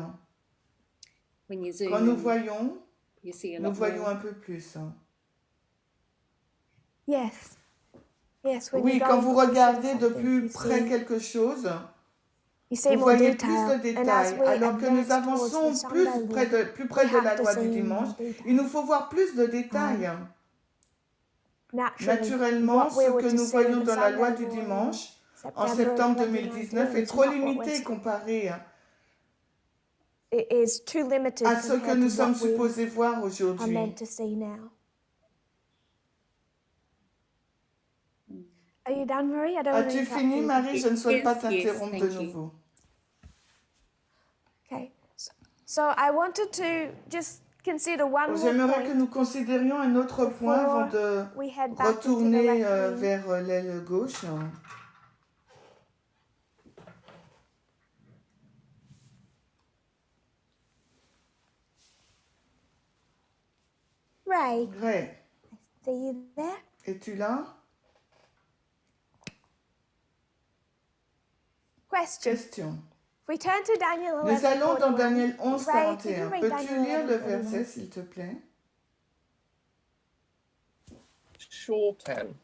When you zoom Quand nous in, voyons, you see a nous lot voyons more. un peu plus. Yes. Yes, when Oui, you go quand vous closer to regardez de something, plus you près see- quelque chose, you see vous more voyez detail. plus de And as détails. we Alors que nous advance towards avançons the plus Sunday près law, plus près we de la have to loi see du more dimanche, detail. il nous faut voir plus de détails. Naturellement, what we ce were que to nous see voyons in the dans la loi Sunday du law in dimanche en September septembre 2019 2019 est is trop not what limité we're- comparé It is too limited à ce que compared nous to sommes what we supposés voir are aujourd'hui. meant to see now. Are you done, Marie? I don't want to As-tu interrupt fini, you. Marie? Je ne souhaite pas Yes, t'interrompre de thank you. nouveau. Okay. So I wanted to just consider one more J'aimerais que point nous considérions un autre point avant de we head back into the retourner left wing. vers l'aile gauche. Ray, Ray, see you there? es-tu là? Question. Question. If we turn to Daniel 11, Nous allons dans 41, Daniel 11, Ray, could you 41. read Peux-tu Daniel lire le 11, 41? verset, s'il te plaît? Sure can.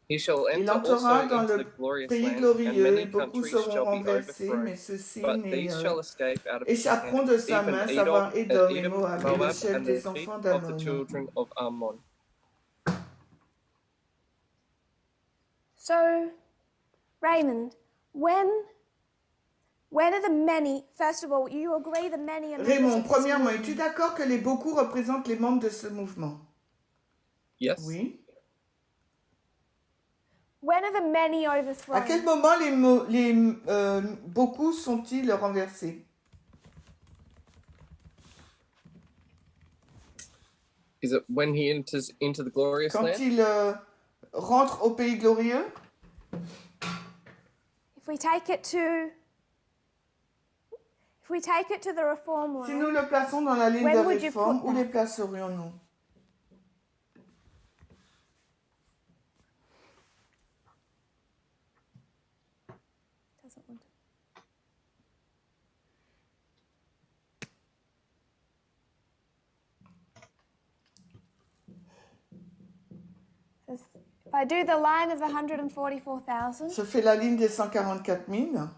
He shall Il enter entrera also dans into the le glorious pays land, and glorieux, many et beaucoup countries seront shall be renversés, overthrown. mais ceux-ci But these shall escape out of his échapperont hand, de sa even main, Edom, savoir Édom et Edom, Moab, et le Moab, chef and the des feet enfants of the d'Ammon. children of Ammon. So, Raymond, when are the many, first of all, you agree the many are members Raymond, of this premièrement, movement? es-tu d'accord que les beaucoup représentent les membres de ce mouvement? Yes. Oui. When are the many À overthrown? quel moment beaucoup sont-ils renversés? Is it when he enters into the glorious Quand land? ils rentrent au pays glorieux? If we take it to the reform Si line, nous le plaçons dans la ligne When de would you réforme, put où that? les placerions-nous? doesn't want to. If I do the line of the 144,000, Je fais la ligne des 144 000.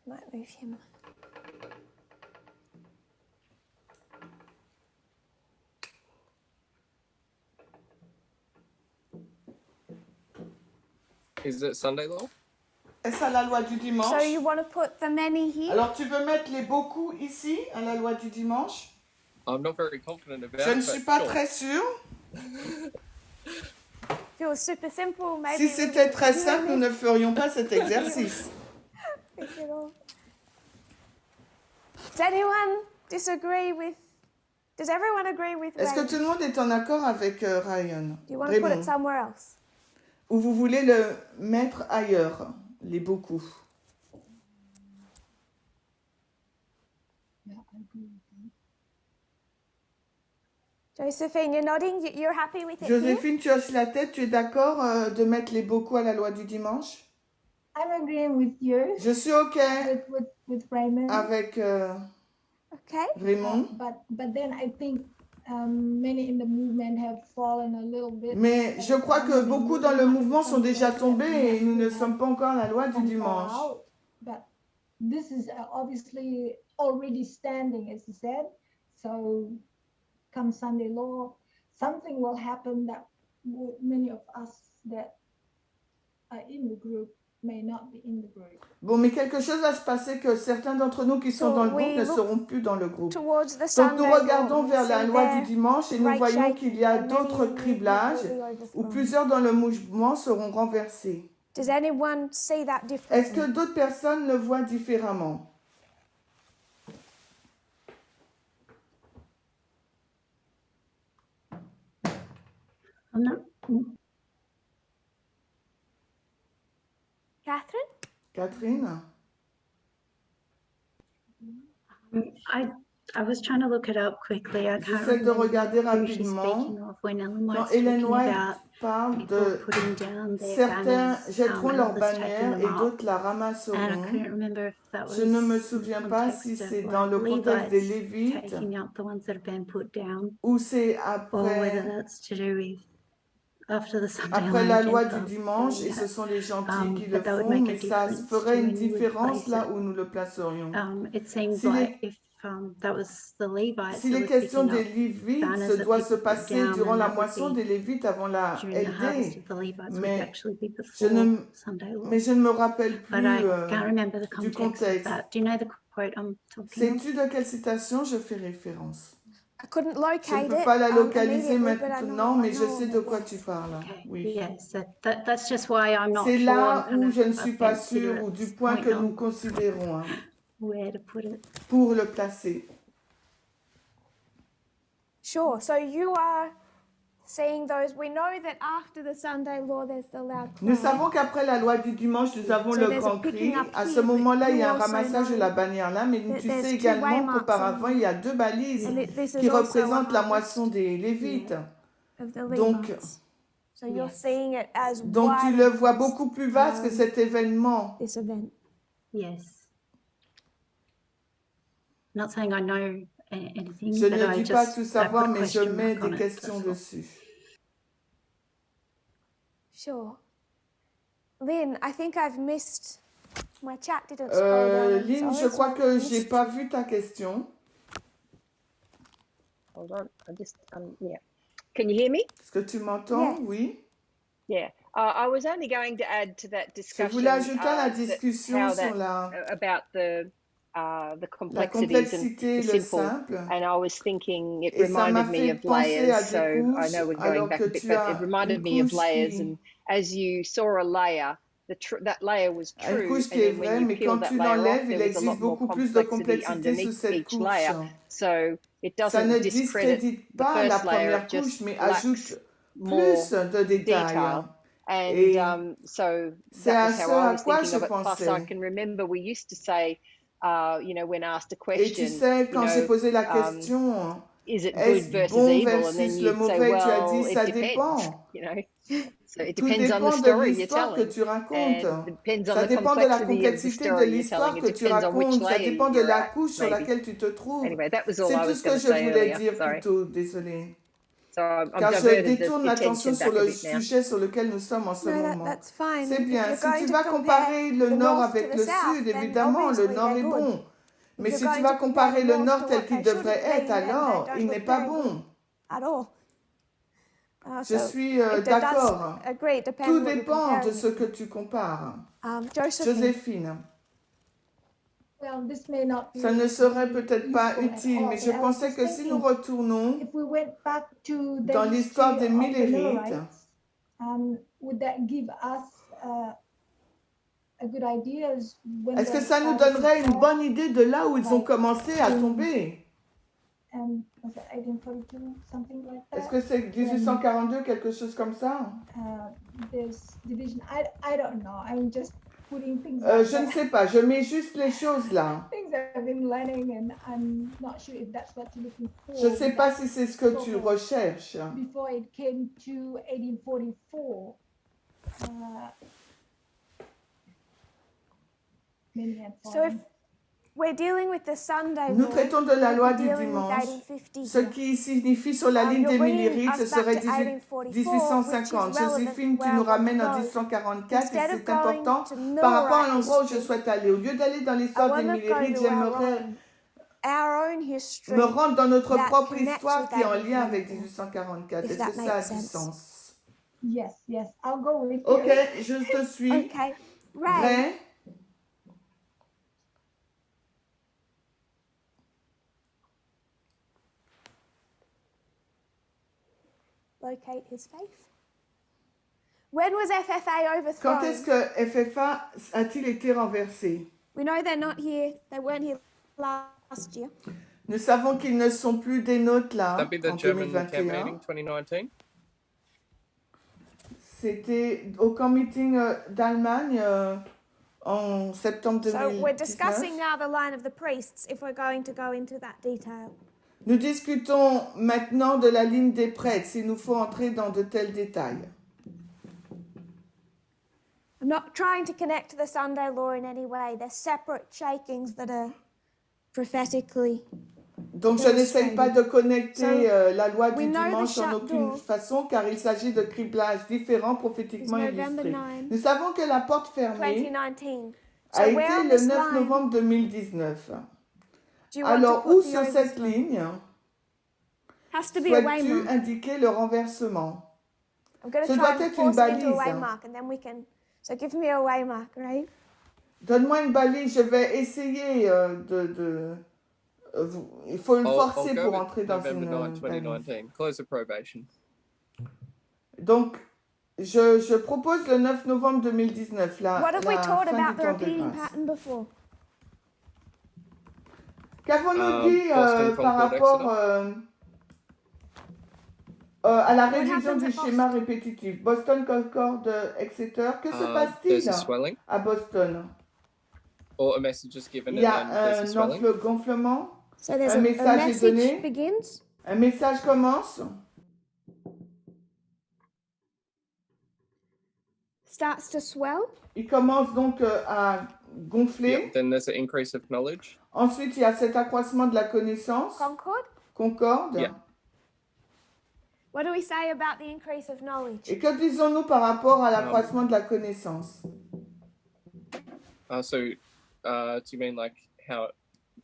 might move him. Is it Sunday law? Est-ce à la loi du dimanche? So you want to put the many here? Alors tu veux mettre les beaucoup ici, à la loi du dimanche? I'm not very confident about Je ne it, suis but pas sure. très sûre. If it was super simple, maybe Si we c'était would très be simple, nous doing ne ferions pas cet exercice. this, you know. Does anyone disagree with? Does everyone agree with Est-ce que Raymond? tout le monde est en accord avec Ryan, Do you want to put it Raymond? somewhere else? Ou vous voulez le mettre ailleurs, les beaucoup? Yeah, I agree with that. Josephine, you're nodding. You're happy with it here? Joséphine, tu hoches la tête, tu es d'accord de mettre les beaucoup à la loi du dimanche? I'm agreeing with you, Je suis OK with Raymond. avec Okay. Raymond, But then I think many in the movement have fallen a little bit. mais je crois que beaucoup dans le mouvement sont déjà tombés et nous ne sommes pas encore à la loi du dimanche. But this is obviously already standing, as you said. So come Sunday law, something will happen that many of us that are in the group may not be in the group. Bon, mais quelque chose va se passer que certains d'entre nous qui sont So dans le groupe we ne look seront plus dans le groupe. Towards the Donc Sunday nous law, regardons we vers la see loi there du dimanche et nous great voyons shape qu'il y a and d'autres many criblages will be où overthrown. plusieurs dans le mouvement seront renversés. Does anyone see that Est-ce differently? que d'autres personnes le voient différemment? I'm not. Catherine? Catherine? I was trying to look it up quickly. I can't J'essaie de remember regarder who she's rapidement. speaking of when Ellen Quand White's Hélène talking White about parle people de putting down their certains banners, jetteront and leurs others taking bannières them et up. d'autres la And I ramasseront. couldn't remember if that was Je ne me in souviens the pas context si of, c'est like, dans le contexte des Levites Lévites taking out the ones that have been put down, ou c'est or whether après, that's to do with after the Sunday après law la loi agenda du of dimanche doing et ce that. sont les gentils qui le But that would font, make a mais ça difference ferait to une when you would différence place là it. où nous le placerions. It seems Si les- like if that was the Levites Si that les were questions picking des up Lévites banners se that doivent se people put passer down, durant then la that would moisson be des Lévites avant la during the harvest LD, of the Levites would mais actually be je before ne, Sunday law. mais je ne me rappelle But plus I can't remember the du context of contexte. that. Do you know the quote I'm talking of? Sais-tu de quelle citation je fais référence? I couldn't Je ne locate peux it pas la localiser immediately, but I maintenant, know, mais je sais de what quoi it tu was. parles. Okay. Oui. Yes, that's just why I'm not C'est sure. là I'm kind où of je ne a suis pas bit bitter sûre, at ou du this point point que nous on considérons where to put it. pour le placer. Sure. So you are seeing those. We know that after the Sunday law, there's the loud Nous cry. savons qu'après la loi du dimanche, nous avons So le there's a grand cri. picking up À here, ce moment-là, but il y a un you also ramassage de know la bannière là, mais that tu there's sais two également waymarks qu'auparavant, on il y a deux balises And this qui is also a représentent la harvest moisson des Lévites. of the Donc, Levites. So you're Yes. seeing it as Donc tu wide le as vois beaucoup plus vaste que cet événement. this event. Yes. Not saying I know anything, Je but ne I dis pas just tout I savoir, put a mais je question mets mark on des it, questions that's all. dessus. Sure. Lynn, I think I've missed. My chat didn't scroll down. I'm Lynn, sorry, je so crois I've que missed j'ai pas you. vu ta question. Hold on, I just yeah. Can you hear me? Est-ce que tu m'entends? Yes. Oui. Yeah. I was only going to add to that Je discussion voulais ajouter à la that discussion how sur that about the la complexities and complexité, the le simple. simple. And I was thinking it Et ça m'a reminded me fait of penser layers. à So des I couches, know we're going alors back que a bit, tu but as it reminded une me of couche layers. qui, And as you saw a layer, that layer was une true. couche And qui est then when vraie, you mais peeled quand that tu layer off, l'enlèves, there il was a lot existe more beaucoup plus de complexity complexité sous underneath cette each couche. layer. So it Ça ne doesn't discredit discrédite the pas la first layer, première it just couche, mais lacks ajoute more plus de détails. detail. And Et so c'est that à was ce how I à was quoi thinking je of it. Plus, I pensais. can remember we used to say, when asked a Et tu question, sais, quand j'ai posé la question, is it good est-ce versus bon evil? And then versus le you'd say, mauvais, tu as well, dit, ça it depends. dépend. So it Tout depends on the dépend de story you're l'histoire que telling. tu racontes. And it depends on Ça the dépend de la complexity of the complexité de story you're l'histoire telling. que It tu depends on which racontes. Ça layer dépend de you're la at, couche sur maybe. laquelle tu te trouves. Anyway, that was all C'est I tout was ce que going to je say voulais earlier. dire Sorry. plutôt, désolé. So I'm Car je diverted détourne the l'attention attention sur back a le bit now. sujet sur lequel nous sommes en ce No, moment. that's fine. C'est If bien. you're Si going tu to vas compare comparer le the nord north avec to le the south, sud, then évidemment, le obviously nord they're est good. bon. Mais If si you're tu going vas to comparer compare le the nord north to tel what qu'il they should devrait have être, been, then they alors don't il look n'est pas very good bon. at all. Je So suis it does d'accord. agree, it depends Tout what you're dépend de comparing ce it que to. tu compares. Josephine. Joséphine, Well, this may not be ça ne serait peut-être pas useful at utile, all, mais but je I was pensais just que si nous thinking, retournons if we went back to the dans l'histoire history des of the Millérites, Millerites, Would that give us a good idea as when Est-ce que they ça nous started donnerait to une fall? bonne idée de là où ils ont commencé à tomber? Was it 1842, something like Est-ce that? que c'est 1842, quelque chose comme ça? There's division. I don't know. I'm just putting things. Je ne sais pas, je mets juste les choses là. Things I've been learning, and I'm not sure if that's what you're looking for. Je ne sais pas That si c'est ce que tu sort of recherches. Before it came to 1844, many had So if fallen. we're dealing with the Sunday Nous law, traitons de la we'll loi be du dealing with dimanche, 1850 ce here. qui signifie sur la ligne You're des bringing millirites, ce us back serait to 1844, 1850. which is relevant Joséphine to qui where nous I want ramène to en go. 1844 et Instead of c'est going important to par rapport à Millwright l'endroit où je history, souhaite aller. Au lieu d'aller dans I l'histoire des want to go millirites, to j'aimerais our own history. me rendre dans notre that propre connects histoire with qui est en lien avec 1844, 1844. if Est-ce that que ça a makes du sense. sens? Yes, I'll go with Ok, you. je te suis. Okay, Ray, Ray, locate his faith. When was FFA overthrown? quand est-ce que FFA a-t-il été renversé? We know they're not here. They weren't here last year. Nous savons qu'ils ne sont plus des nôtres là, That'd be the en German camp 2021. meeting 2019. C'était au camp meeting d'Allemagne en septembre So we're discussing 2019. now the line of the priests if we're going to go into that detail. Nous discutons maintenant de la ligne des prêtres, s'il nous faut entrer dans de tels détails. I'm not trying to connect to the Sunday law in any way. They're separate shakings that are prophetically. Donc je n'essaye pas de connecter la loi du we know the dimanche en shut aucune door façon, car il s'agit de criblages différents prophétiquement is November illustrés. 9, Nous savons que la porte fermée 2019. a So where été on le this 9 line novembre 2019. do you want Alors, to où put the sur cette overthrow? ligne Has to be a souhaites-tu waymark. indiquer le renversement? I'm going Ce to doit try and être une force it into a balise. waymark and then we can. So give me a waymark, right? Donne-moi une balise, je vais essayer il faut le I'll forcer go pour with entrer dans November une 9, balise. 2019. Close of probation. Donc, je propose le 9 novembre 2019, What have we taught fin about du the temps de repeating grâce. pattern before? Qu'avons-nous dit Boston par Concord, rapport à la What révision happens du at schéma Boston? répétitif? Boston, Concord, Exeter. Que se there's passe-t-il a swelling, à Boston? or a message is given, Il y a and then there's a un swelling. gonflement, So there's un a message est message donné, begins. un message commence, Starts to swell. il commence donc à gonfler. Yep. Then there's an increase of knowledge. Ensuite, il y a cet accroissement de la connaissance, Concord. concorde. Yeah. What do we say about the increase of knowledge? Et que disons-nous par rapport à l'accroissement de la connaissance? Do you mean like how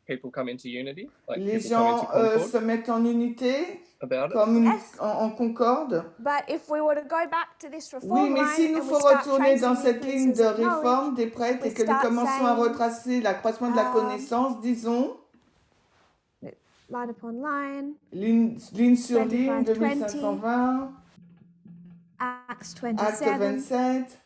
people come into unity? Like Les people come gens into concord se mettent en unité, about it? comme Yes. en concorde. But if we were to go back to this reform Oui, mais line s'il nous and faut we start retourner dans tracing cette ligne increases de of knowledge, réforme des prêtres et we que nous start commençons à saying, retracer l'accroissement de la connaissance, disons, line upon line, ligne sur ligne, 25, 2520, Acts acte 27, 27.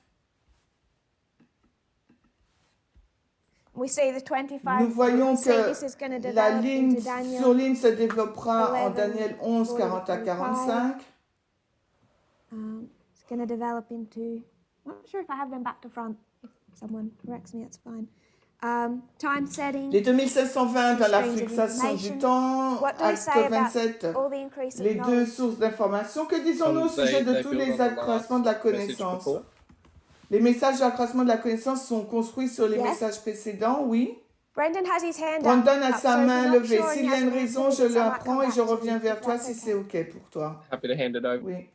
we see the 25. Nous voyons we see this is going to que la develop ligne into Daniel. sur ligne se développera en 11, Daniel 11, 40 à 45. It's going to develop into. I'm not sure if I have them back to front. If someone corrects me, that's fine. Time setting. Les 2520 dans la Streams of fixation du information. temps, What do we acte say about 27, all the increase of les deux knowledge? sources d'information. Que disons-nous au sujet de They tous build on les the accroissements de la last message connaissance? before. Les messages d'accroissement de la connaissance sont construits sur les Yes. messages précédents, oui. Brendan has his hand Brandon a up, sa so if main you're not levée. sure and S'il he y a une hasn't raison, answered je it, I la might prends come et back je to you, reviens if vers toi that's si okay. c'est OK pour toi. Happy to hand it over. Oui.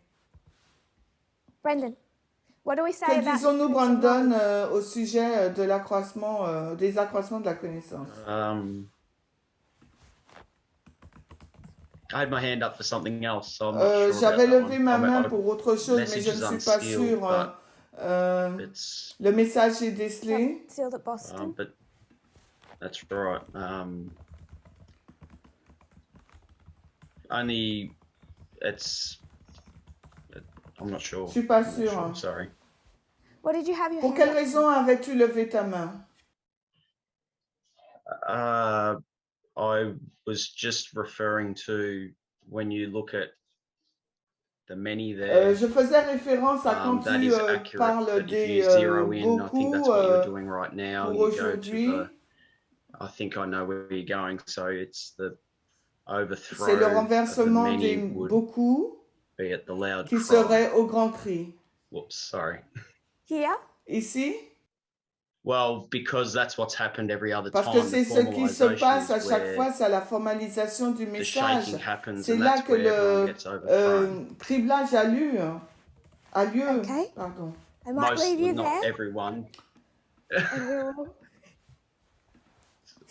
Brendan, what do we say Que about disons-nous, increase of Brandon, knowledge? au sujet de l'accroissement, des accroissements de la connaissance? I had my hand up for something else, so I'm not sure about J'avais that levé one. ma I mean, main pour autre chose, mais je ne suis pas unsealed, sûre. but it's Le message est décelé. Sealed at Boston. but that's right. Only it's I'm not sure. Je suis pas I'm not sûre. sure, sorry. What did you have your Pour hand quelle up raison avais-tu levé ta main? I was just referring to when you look at the many there. Je faisais référence à quand That tu is accurate. parles But if des you zero in, I think beaucoup that's what you're doing right now. pour You go to aujourd'hui. the. I think I know where you're going. So it's the overthrow C'est le of the renversement des many would beaucoup be at the loud qui cry. serait au grand cri. Whoops, sorry. here? Ici? Well, because that's what's happened every other Parce que time. c'est The ce qui se formalisation passe à is chaque where fois, c'est à la formalisation du the message. shaking happens, C'est and là that's que where everyone le gets overthrown. criblage a lieu. Okay. Pardon. I might Most, leave you not there. everyone. And we will,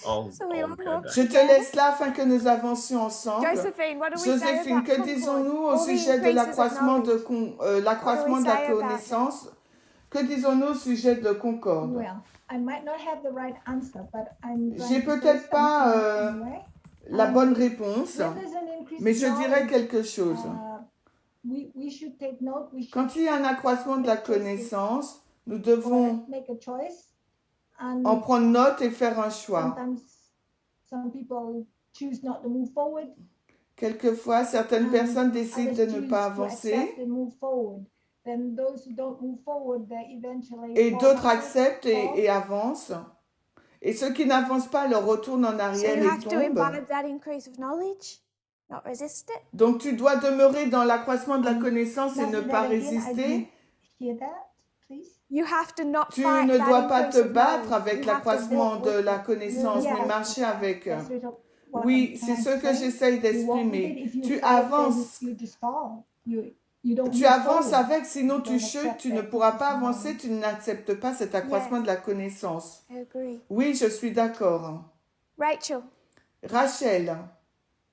I'll so we all go walk back. Je te laisse là afin que nous avancions ensemble. Josephine, what do we say Joséphine, about que concord? disons-nous au All the sujet de increases of l'accroissement de, knowledge. l'accroissement de la say about that? connaissance? Que disons-nous au sujet de Concorde? Well, I might not have the right answer, but I'm going J'ai to say peut-être pas something anyway. la bonne réponse, When there's an increased mais je dirais knowledge, quelque chose. we should take note. We should Quand il y a un accroissement de la connaissance, nous devons make a choice. And en prendre note et faire un choix. sometimes some people choose not to move forward. Quelquefois, certaines personnes décident de ne pas avancer Then those who don't move forward, they eventually et fall d'autres behind, acceptent fall. et avancent. Et ceux qui n'avancent pas leur retournent en So arrière you et have to tombent. imbibe that increase of knowledge, not resist it. Donc tu dois demeurer dans l'accroissement de la connaissance et Now, ne say pas that again, I résister. didn't hear that, please. You have to not Tu fight ne that dois pas increase te of battre knowledge. avec You have to l'accroissement walk de with la it. connaissance, Yeah, ni marcher avec. that's what Oui, I'm c'est trying ce to que say. j'essaye You walk with d'exprimer. it. If you Tu fight, then avances. you just fall. You don't Tu move avances forward. avec, sinon tu Don't chutes, accept tu ne that pourras pas increase of avancer, knowledge. tu n'acceptes pas cet accroissement Yes. de la connaissance. I agree. Oui, je suis d'accord. Rachel, Rachel,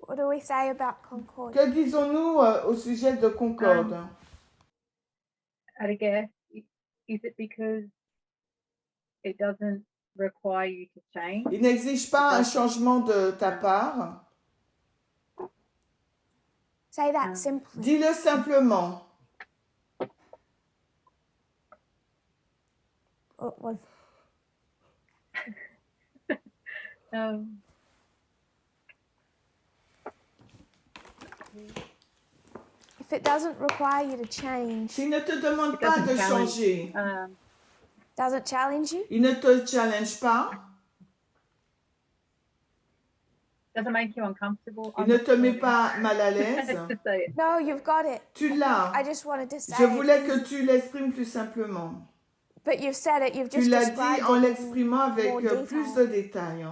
what do we say about concord? que disons-nous au sujet de Concorde? At a guess, is it because it doesn't require you to change? Il n'exige pas un changement de ta part. Say that simply. Dis-le simplement. What was if it doesn't require you to change, S'il ne te demande It pas doesn't de challenge. changer, doesn't challenge you? il ne te challenge pas, doesn't make you uncomfortable. il ne te met pas mal à l'aise, To say it. No, you've got it. tu l'as. I just wanted to say Je it. voulais que tu l'exprimes plus simplement. But you've said it, you've Tu just l'as described dit en it in l'exprimant avec more plus detail. de détails.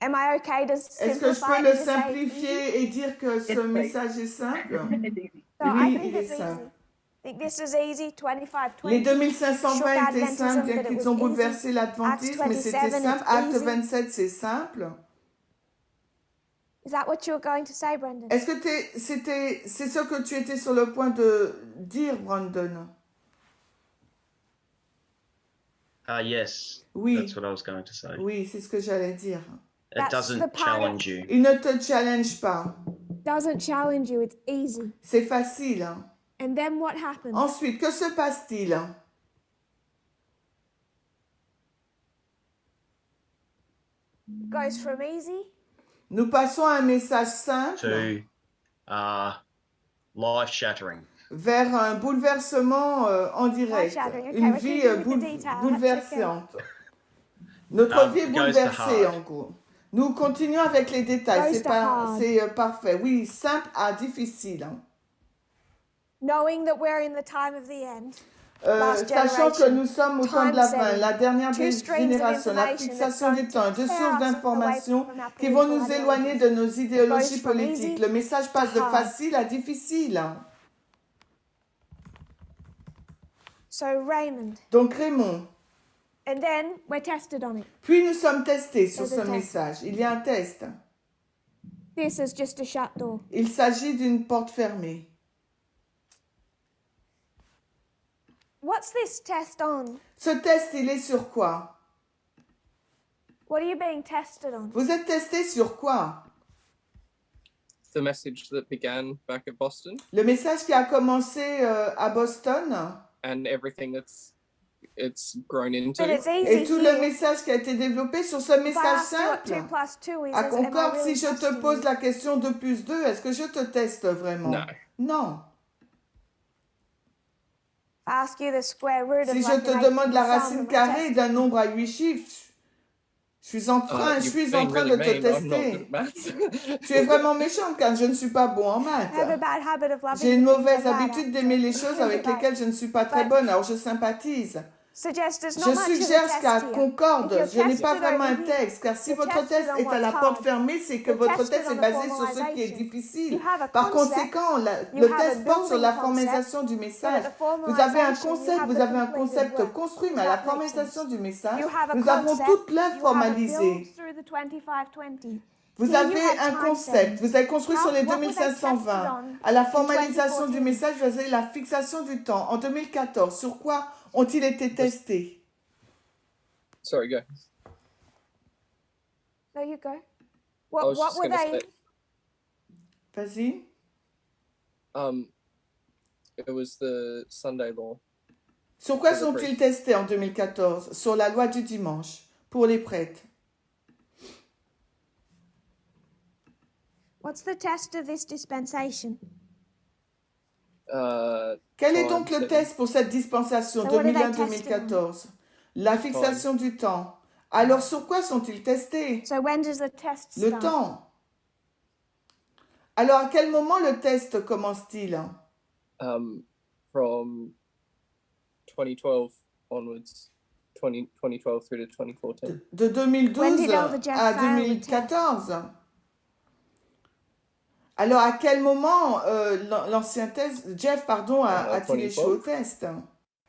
Am I okay to Est-ce que je simplify peux it le and just say it's easy? simplifier et dire que ce Yes, please. message est simple? It's easy. So I Oui, think il est it's easy. simple. I think this is easy. 25, 20. Les 2520 étaient Adventism, simples, bien but it qu'ils was ont easy. bouleversé l'adventisme, mais c'était 27, simple. it's Acte easy. 27, c'est simple. Is that what you were going to say, Brendan? Est-ce que c'est ce que tu étais sur le point de dire, Brandon? Yes. Oui. That's what I was going to say. Oui, c'est ce que j'allais dire. It That's the doesn't part challenge you. Il ne te challenge pas. Doesn't challenge you. It's easy. C'est facile. Hein. And then what happens? Ensuite, que se passe-t-il? Goes from easy Nous passons à un message simple To life shattering. vers un bouleversement en direct. Life-shattering, okay, Une we're vie keeping with the detail, that's bouleversante. Notre vie est Goes to bouleversée, heart. en gros. Nous continuons avec les détails. Goes to hard. C'est parfait. Oui, simple à difficile. Hein. knowing that we're in the time of the end. Last Sachant que generation, nous sommes au temps de time la fin, setting, la dernière two streams of génération, la information fixation that's du going temps, to deux tear sources us away d'informations from our qui vont nous political éloigner ideologies. de nos idéologies It goes from politiques. easy Le message passe de hard. facile à difficile. Hein. So Raymond, Donc Raymond, and then we're tested on it. puis nous sommes testés sur There's ce a test. message. Il y a un test. This is just a shut door. Il s'agit d'une porte fermée. What's this test on? Ce test, il est sur quoi? What are you being tested on? Vous êtes testé sur quoi? the message that began back at Boston Le message qui a commencé à Boston and everything it's grown into. But it's et easy tout le here. message qui a été développé sur ce If I message ask you what 2 simple. plus 2 is, À am I Concorde, really si je te testing pose you? la question 2 plus 2, est-ce que je te teste vraiment? No. Non. If I ask you the square root of Si je like te an 8 demande la sum, am racine I carrée testing d'un you? nombre à 8 chiffres, je suis en train You're being really de te mean. I'm not good tester. at maths. Tu es vraiment méchante car je ne suis pas bon en I have a maths. bad habit of loving J'ai une the things mauvaise I'm bad habitude at, d'aimer les so- choses avec But lesquelles je ne suis pas très but- bonne, alors je sympathise. Suggest there's Je not much of a suggère test qu'à here. Concorde, If you're je n'ai pas tested vraiment un over here, texte, car si you're votre tested test on est à la what's porte hard. fermée, c'est que You're votre tested test on est the basé sur ce qui est formalization. difficile. You have a Par concept, conséquent, you le have a test porte sur la building formalisation du but message. at the Vous avez un formalization, you concept, have vous the avez un completed concept work. construit, Does mais à la that make formalisation sense? du message, You have a nous avons concept, toute l'œuvre you have a formalisée. build through the 2520. Vous Here you avez have un time concept, frames. vous avez construit sur les What were they tested 2120. on À la in formalisation du 2014? message, vous avez la fixation du temps. En 2014, sur quoi ont-ils été testés? Sorry, go. There you go. I What was just were gonna they? say, Vas-y. it was the Sunday law. Sur quoi Pour les sont-ils prêtres. testés en 2014? Sur la loi du dimanche, pour les prêtres. What's the test of this dispensation? Quel est Time, donc le seven. test pour cette dispensation So what are they tested 2001-2014? La fixation du temps. Alors sur quoi sont-ils testés? So when does the test Le start? temps. Alors à quel moment le test commence-t-il? From 2012 onwards, 2012 through to 2014. De When 2012 did Elder Jeff à fail the 2014. Alors à quel moment l'ancien test, Jeff, pardon, a-t-il échoué au 2012. test?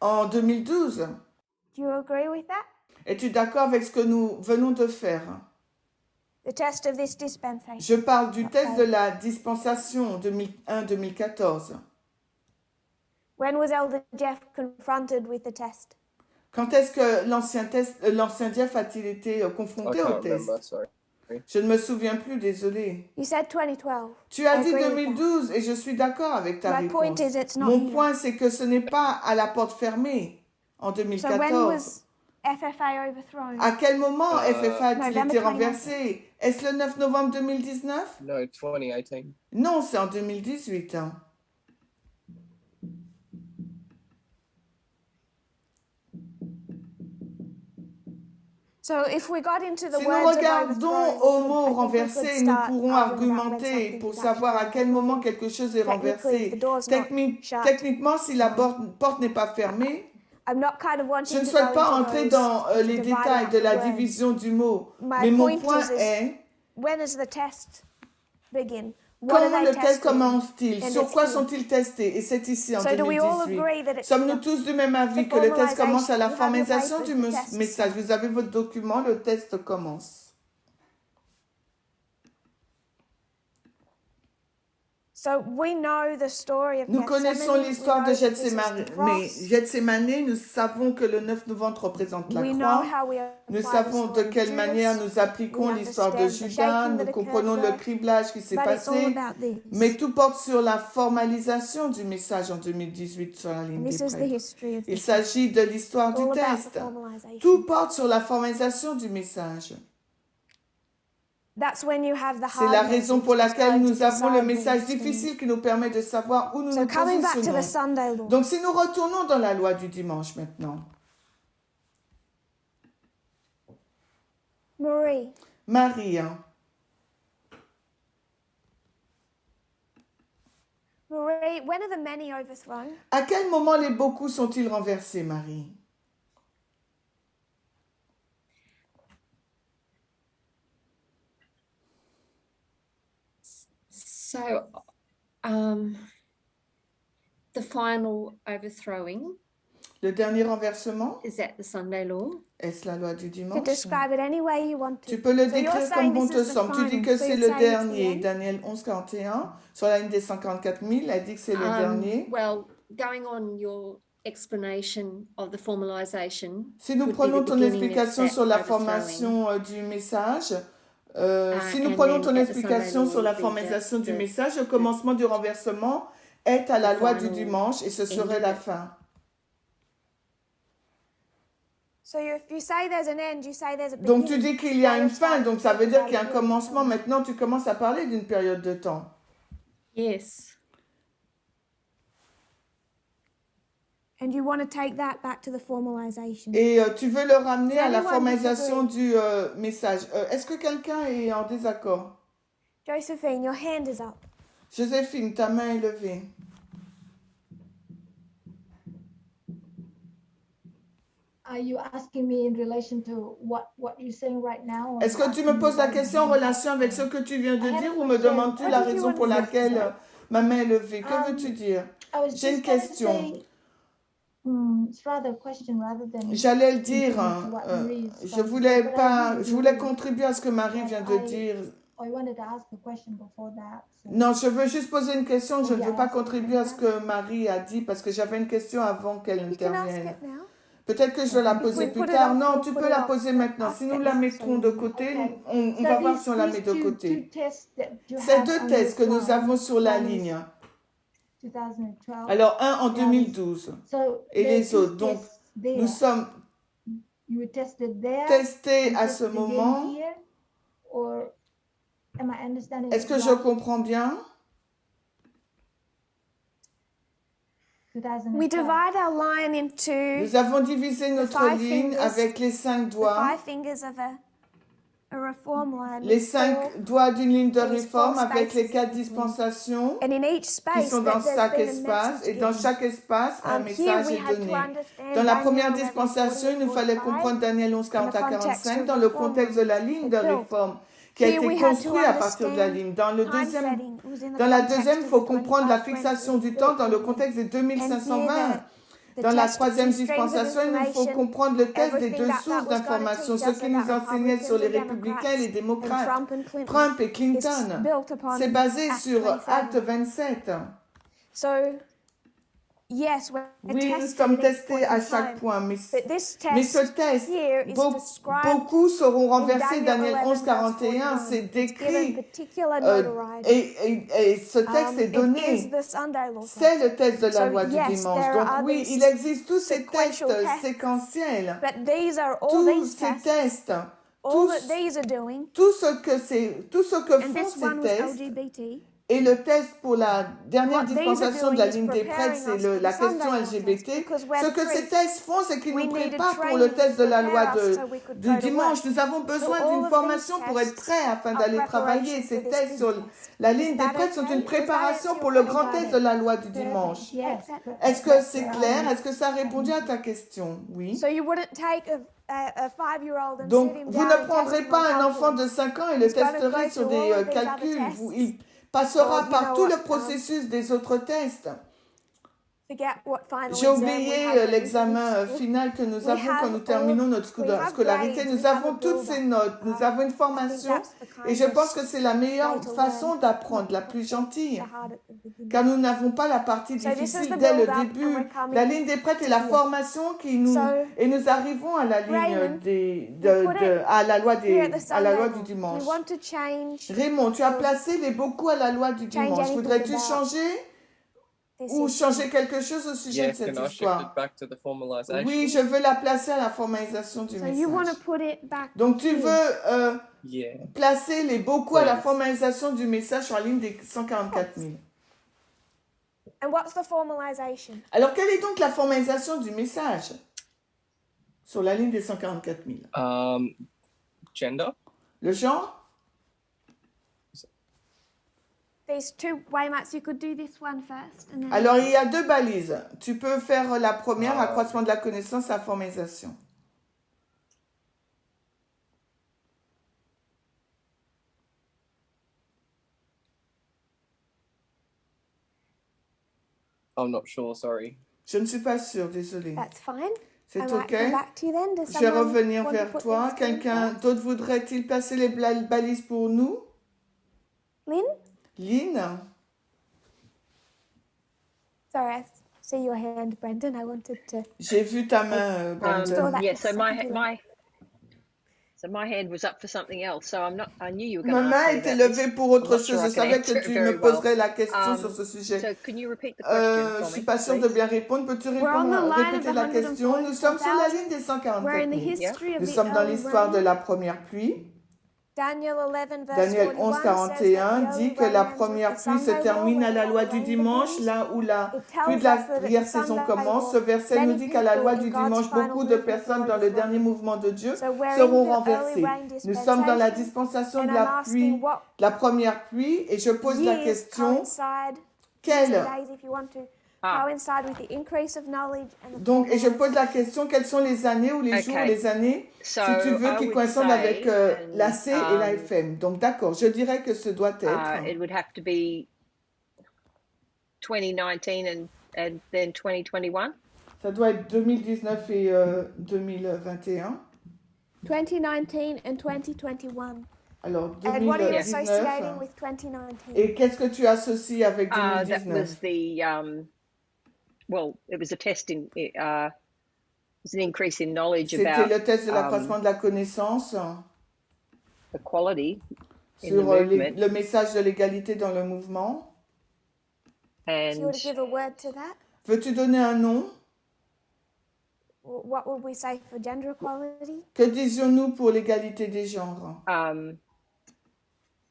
En 2012. Do you agree with that? Es-tu d'accord avec ce que nous venons de faire? The test of this dispensation. Je parle du test Okay. de la dispensation 2001-2014. When was Elder Jeff confronted with the test? Quand est-ce que l'ancien Jeff a-t-il été I confronté au can't test? remember, sorry. Je ne me souviens plus, désolé. You said 2012. Tu as I dit agree with 2012 et je suis d'accord avec ta My point réponse. is it's not Mon here. point, c'est que ce n'est pas à la porte fermée en So when 2014. was FFA overthrown? À quel moment FFA a-t-il November été 2019. renversé? Est-ce le 9 novembre 2019? No, 2018. Non, c'est en 2018. hein. So if we got into the Si nous words of regardons overthrown, au I mot think we could renversé, nous start pourrons arguing about when argumenter something pour is savoir à actually quel moment overthrown. quelque chose est Technically, renversé. if the door's not shut. Techniquement, si la porte n'est pas fermée, I'm not kind of je wanting ne to souhaite go pas into entrer those dans to les divide détails out de the la words. division du mot. My Mais mon point point is est, when does the test begin? What are comment they le test testing? commence-t-il? And Sur it's quoi here. sont-ils testés? Et c'est ici en So do we all 2018. agree that it's Sommes-nous here? tous du même avis The que le test commence à la formalization. You have your formalisation papers, du the test message? starts. Vous avez votre document, le test commence. So we know the story of Nous Gethsemane. connaissons We l'histoire know de that this is Gethsemane. the cross. Gethsemane, nous savons que le 9 novembre représente la We know croix. how we Nous apply the savons de story of quelle Judas, manière nous appliquons We l'histoire de understand the Judas, shaking nous that comprenons occurred le there. criblage qui s'est But it's all passé, about this. mais tout porte sur la formalisation du message en 2018 sur la ligne And this des is the prêtres. history of Il this. s'agit de l'histoire du All about the test. formalization. Tout porte sur la formalisation du message. That's when you have the C'est la hard raison message pour that's laquelle going to nous avons le decide message things. difficile qui nous permet de savoir où nous So nous coming back to the positionnons. Sunday law. Donc si nous retournons dans la loi du dimanche maintenant. Marie, Marie, hein. Marie, when are the many overthrown? À quel moment les beaucoup sont-ils renversés, Marie? So, the final overthrowing, Le dernier renversement, is that the Sunday law? est-ce la loi du You dimanche? could describe it any way you want to. Tu peux le So you're décrire saying comme bon this te is the semble. Tu dis final. que So c'est you're le saying it's the dernier. end? Daniel 11:41, sur la ligne des 144 000, elle dit que c'est le dernier. Well, going on your explanation of the formalization. Si nous would be prenons the ton beginning of explication that sur la overthrowing. formation du message, Si nous prenons ton explication sur la formalisation du message, le commencement du renversement est à la loi du dimanche et ce serait la fin. So if you say there's an end, you say there's a Donc tu beginning. dis qu'il y a Now une you're fin, starting donc to ça veut talk dire about qu'il y a un a beginning. commencement. Maintenant, tu commences à parler d'une période de temps. Yes. And you want to take that back to the formalization. Et tu veux le ramener à la Anyone formalisation du message. Est-ce que quelqu'un est en désaccord? Josephine, your hand is up. Joséphine, ta main est levée. Are you asking me in relation to what you're saying right now? or Est-ce que tu me asking me poses la about question en the- relation avec ce que tu viens de I had dire a ou me question. demandes-tu What la did you raison want pour to say? laquelle ma main est levée? Que veux-tu dire? I was J'ai une just going to question. say, it's rather a question rather than J'allais le dire, into what Marie is je trying to voulais say, but I pas, agree je with voulais you. contribuer à ce que Marie vient de And dire. I wanted to ask a question before that. so- Non, je veux juste poser une question. Je ne Okay, veux pas I'll ask contribuer à ce it. que Marie a dit parce que j'avais une question avant qu'elle You can ask intervienne. it now. Peut-être que je dois la If poser we plus put it tard. off, Non, we'll tu put peux it la off, poser but maintenant. ask Si nous it la now, mettrons so de you- côté, Okay. on So va voir these- si on la these met de two côté. tests that you Ces have deux on tests que your nous slide, avons sur la one is ligne. 2012, Alors, un en that is- 2012 so et there are les two autres. Donc, tests there. nous sommes You were tested there testés and à ce tested again moment. here, or am I understanding Est-ce it que je right? comprends bien? 2012. We divide our line into Nous avons divisé notre five ligne fingers, avec les 5 the doigts. 5 fingers of a reform line. Les with 5 four- doigts d'une ligne de There's réforme four avec les spaces 4 in between. dispensations And in each qui space, sont dans there's chaque been a espace. message Et dans given. chaque espace, un Here message we est had to donné. understand Dans la Daniel première 11, dispensation, il nous 41, fallait 45, comprendre Daniel 11, 40 à in the context 45 of dans le reform contexte de la ligne de it built. réforme qui a Here été we had to construit à partir de la understand ligne. Dans le time deuxième, setting was in the dans la context deuxième, il of faut the comprendre la 25, fixation 20 du temps dans le built. contexte des And 2520. here the Dans la test of troisième two streams of dispensation, il nous faut information, comprendre le test des everything deux that sources was going to d'information, teach ce us qui nous about enseignait sur les Republicans and républicains et les Democrats démocrates, and Trump and Clinton Trump et is Clinton. built upon C'est basé Acts sur 27. Acte 27. So, yes, we're Oui, nous tested sommes at each testés point à in chaque time. point, But this mais ce test test, here is described beaucoup seront renversés. Daniel Daniel 11, 11, 41, 41. c'est It's given décrit particular euh, notoriety. et ce texte est It is donné. the Sunday law C'est test. le test de la So, loi du yes, dimanche. there Donc are oui, these il existe tous ces tests sequential tests. séquentiels. But these are all Tous these ces tests, tests, all tous, that these are doing, tout ce que and font this ces one was tests. LGBT. Et le test pour la dernière What these are dispensation de la doing is ligne des prêtres, preparing c'est us for la the question Sunday law test, LGBT. because we're Ce que ces priests. tests font, c'est qu'ils We nous needed préparent pour training le to test de la loi prepare us so we could du go to dimanche. work. Nous avons So besoin all d'une of formation these pour être tests prêts afin are d'aller travailler. preparation Ces for this tests sur business. la ligne Is des that prêtres sont okay? une Does that answer préparation your pour le question? grand test de la loi du dimanche. Yes. Est-ce que c'est clair? Est-ce que ça a répondu à ta question? Oui. So you wouldn't take a 5-year-old and Donc, sit him vous down ne and prendrez test him pas on un enfant de calculus. 5 ans et le He's gonna testerez go sur through des all of these other calculs. tests. Il passera Or, you par know tout what, le processus des autres tests. Forget what final J'ai exam we oublié have when we l'examen finish school. final que nous We avons quand have nous terminons all- notre we have scolarité. grades, Nous we have avons a toutes ces build-up. notes, nous avons une formation that's the et je kindest pense que c'est la meilleure way to façon learn. d'apprendre, la plus gentille. The hard at the beginning. Car nous n'avons pas la partie So this is difficile the dès le build-up and début. we're coming La ligne des prêtres est la here. formation qui nous... So, Et nous arrivons à la ligne Raymond, à la loi Here at the à la Sunday loi law, du dimanche. we want to change Raymond, tu as So, placé les beaucoup à la loi du dimanche. anything Voudrais-tu about changer this ou issue. changer quelque chose au sujet Yeah, de cette can I shift histoire? it back to the formalization? Oui, je veux la placer à la formalisation du So you want message. to put it back Donc tu here. veux Yeah. placer les beaucoup à la Please. formalisation du message sur la ligne des 144 000. And what's the formalization? Alors quelle est donc la formalisation du message sur la ligne des 144 000? Gender. Le genre? These two Waymats, you could do this one first. And then Alors il y a deux balises. Tu peux faire la première, Ah. accroissement de la connaissance, la formalisation. I'm not sure. Sorry. Je ne suis pas sûre, désolée. that's fine. C'est I might OK? come back to you then. Does Je vais someone revenir want to vers put toi. these down Quelqu'un first? d'autre voudrait-il placer les balises pour nous? Lynn? Lynn? Sorry, I see your hand, Brendan. I wanted to. J'ai vu ta main, Brandon. that Yeah, was so my secondary. my So my hand was up for something else. So I knew you were Ma going to main ask me était about this. levée pour I'm autre not chose. sure Je I can savais answer que it tu very me well. poserais la question sur ce sujet. So can you repeat the question Je for suis me, pas sûre de please? bien répondre. Peux-tu We're on the line of répéter the la question? Nous sommes sur la ligne des 144,000. We're in the 144 000. history of Nous the sommes dans early l'histoire de rain. la première pluie. Daniel 11 verse Daniel 41 says 11, that 41 the dit early que la rain ends with première the pluie se Sunday law, termine à where la the loi du rain dimanche, begins. là où la It pluie tells de la us that at prière the saison Sunday commence. Ce law, verset nous many dit qu'à la people loi in du God's dimanche, final beaucoup de movement personnes will dans le dernier overflow. mouvement de Dieu So we're in seront the early renversées. rain Nous sommes dans la dispensation, dispensation de and la I'm pluie, asking what la première pluie, et je pose la years question, coincide, quelle days if you want to, Ah, coincide with the increase of knowledge and the Donc, et je pose la formalization. question, quelles sont les années ou les jours ou okay. les années, So si tu veux, I qui would coïncident avec say, la C et la and, FM. Donc, d'accord, je dirais que ce doit être, it would have to be 2019 and then 2021. ça doit être 2019 et 2021. 2019 and 2021. Alors, And what are you 2019, associating with 2019? et qu'est-ce que tu associes avec That 2019? was the well, it was a test in it was an increase in knowledge C'était about le test de l'accroissement de la connaissance equality in the sur movement, le message de l'égalité dans le mouvement. If you were and to give a word to that, Veux-tu donner un nom? what would we say for gender equality? Que disions-nous pour l'égalité des genres?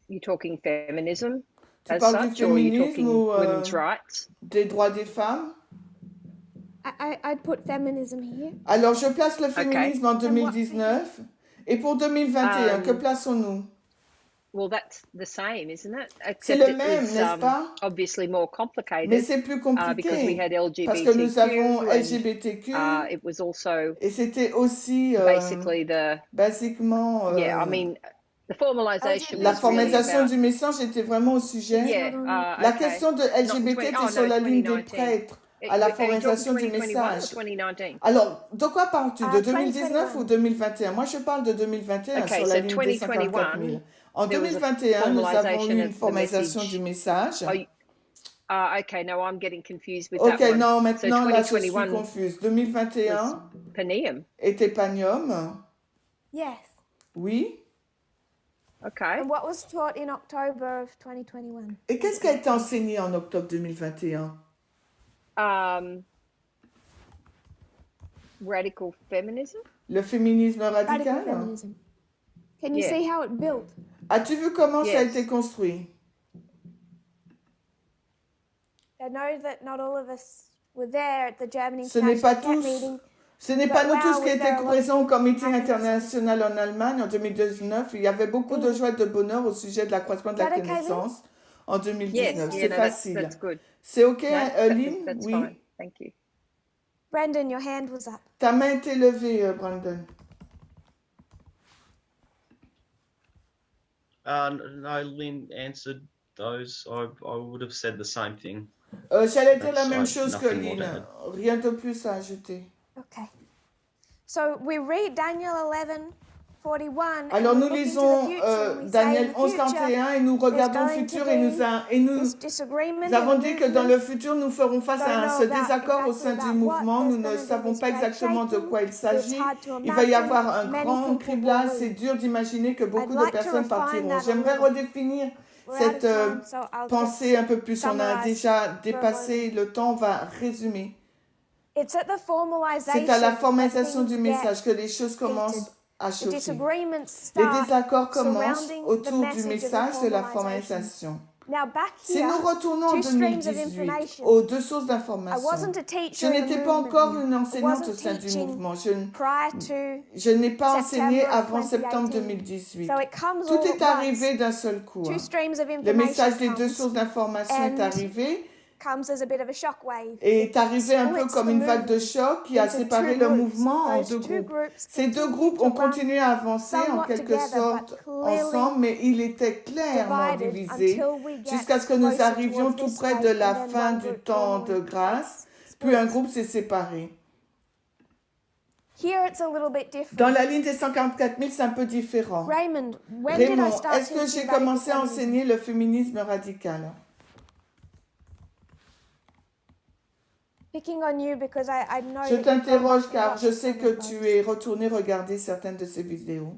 you're talking feminism Tu as parles du such, or you're féminisme talking ou women's rights? des droits des femmes? I'd put feminism here. Alors, je place le féminisme en 2019. Et pour 2021, que plaçons-nous? Well, that's the same, isn't it? C'est Except le it même, was n'est-ce pas? obviously more complicated. Mais c'est plus Because we compliqué. had Parce que nous avons LGBTQ, LGBTQ. and it was also Et c'était aussi basically the basiquement I mean the formalization la was really formalisation about, du message était vraiment au sujet. yeah, La okay. question de LGBT était sur la ligne des prêtres à la formalisation du 2021 or message. 2019? Alors, de quoi parles-tu? De 2019 2021. ou 2021? Moi, je parle de 2021 Okay, sur la so ligne des 54 000. 2021, En there was a 2021, nous avons formalisation eu of une the formalisation message. du message. Okay, no, I'm getting confused with Ok, that one. non, maintenant, so là, je suis 2021 confuse. was 2021 Paneum. était Panium. Yes. Oui. Okay. And what was taught in October of 2021? Et qu'est-ce qui a été enseigné en octobre 2021? Radical feminism. Le féminisme Radical radical? feminism. Can you Yeah. see how it built? As-tu vu comment ça a Yes. été construit? I know that not all of us were there at the German Ce n'est pas International Cat tous, meeting. ce n'est pas But nous tous wow, qui was there a étaient lot présents au comité happiness. international en Allemagne en 2019. Il y avait beaucoup de joie et de bonheur au sujet de l'accroissement de la Is that okay, connaissance en 2019. Yes, C'est yeah, no, facile. that's good. C'est OK, No, Lynn? that's Oui. fine. Thank you. Brendan, your hand was up. Ta main était levée, Brandon. No, Lynn answered those. I would have said the same thing. J'allais dire la That's même fine. chose que Nothing more Lynn. to add. Rien de plus à ajouter. Okay. So we read Daniel 11:41. Alors and we nous look into lisons the future, and we say Daniel in the 11, future, 41 et nous regardons le going to futur et nous this disagreement Nous avons in the dit que dans movement. le futur, nous ferons face à ce désaccord au sein du mouvement. Nous ne savons pas exactement de quoi il s'agit. Il va y avoir un grand criblage. C'est dur d'imaginer que beaucoup de personnes partiront. J'aimerais redéfinir cette pensée un peu plus. On a déjà dépassé le temps. On va résumer. C'est C'est à la formalisation du message que les choses commencent à chauffer. Les désaccords commencent autour du message de la formalisation. Si nous retournons en 2018 aux deux sources d'information, je n'étais pas encore une enseignante au sein du mouvement. Je n'ai pas enseigné avant septembre 2018. Tout est arrivé d'un seul coup. Le message des deux sources d'information est arrivé et est arrivé un peu comme une vague de choc qui a séparé le mouvement en deux groupes. Ces deux groupes ont continué à avancer en quelque sorte ensemble, mais ils étaient clairement divisés jusqu'à ce que nous arrivions tout près de la fin du temps de grâce, puis un groupe s'est séparé. Dans la ligne des 144 000, c'est un peu différent. Raymond, est-ce que j'ai commencé à enseigner le féminisme radical? Je t'interroge car je sais que tu es retourné regarder certaines de ces vidéos.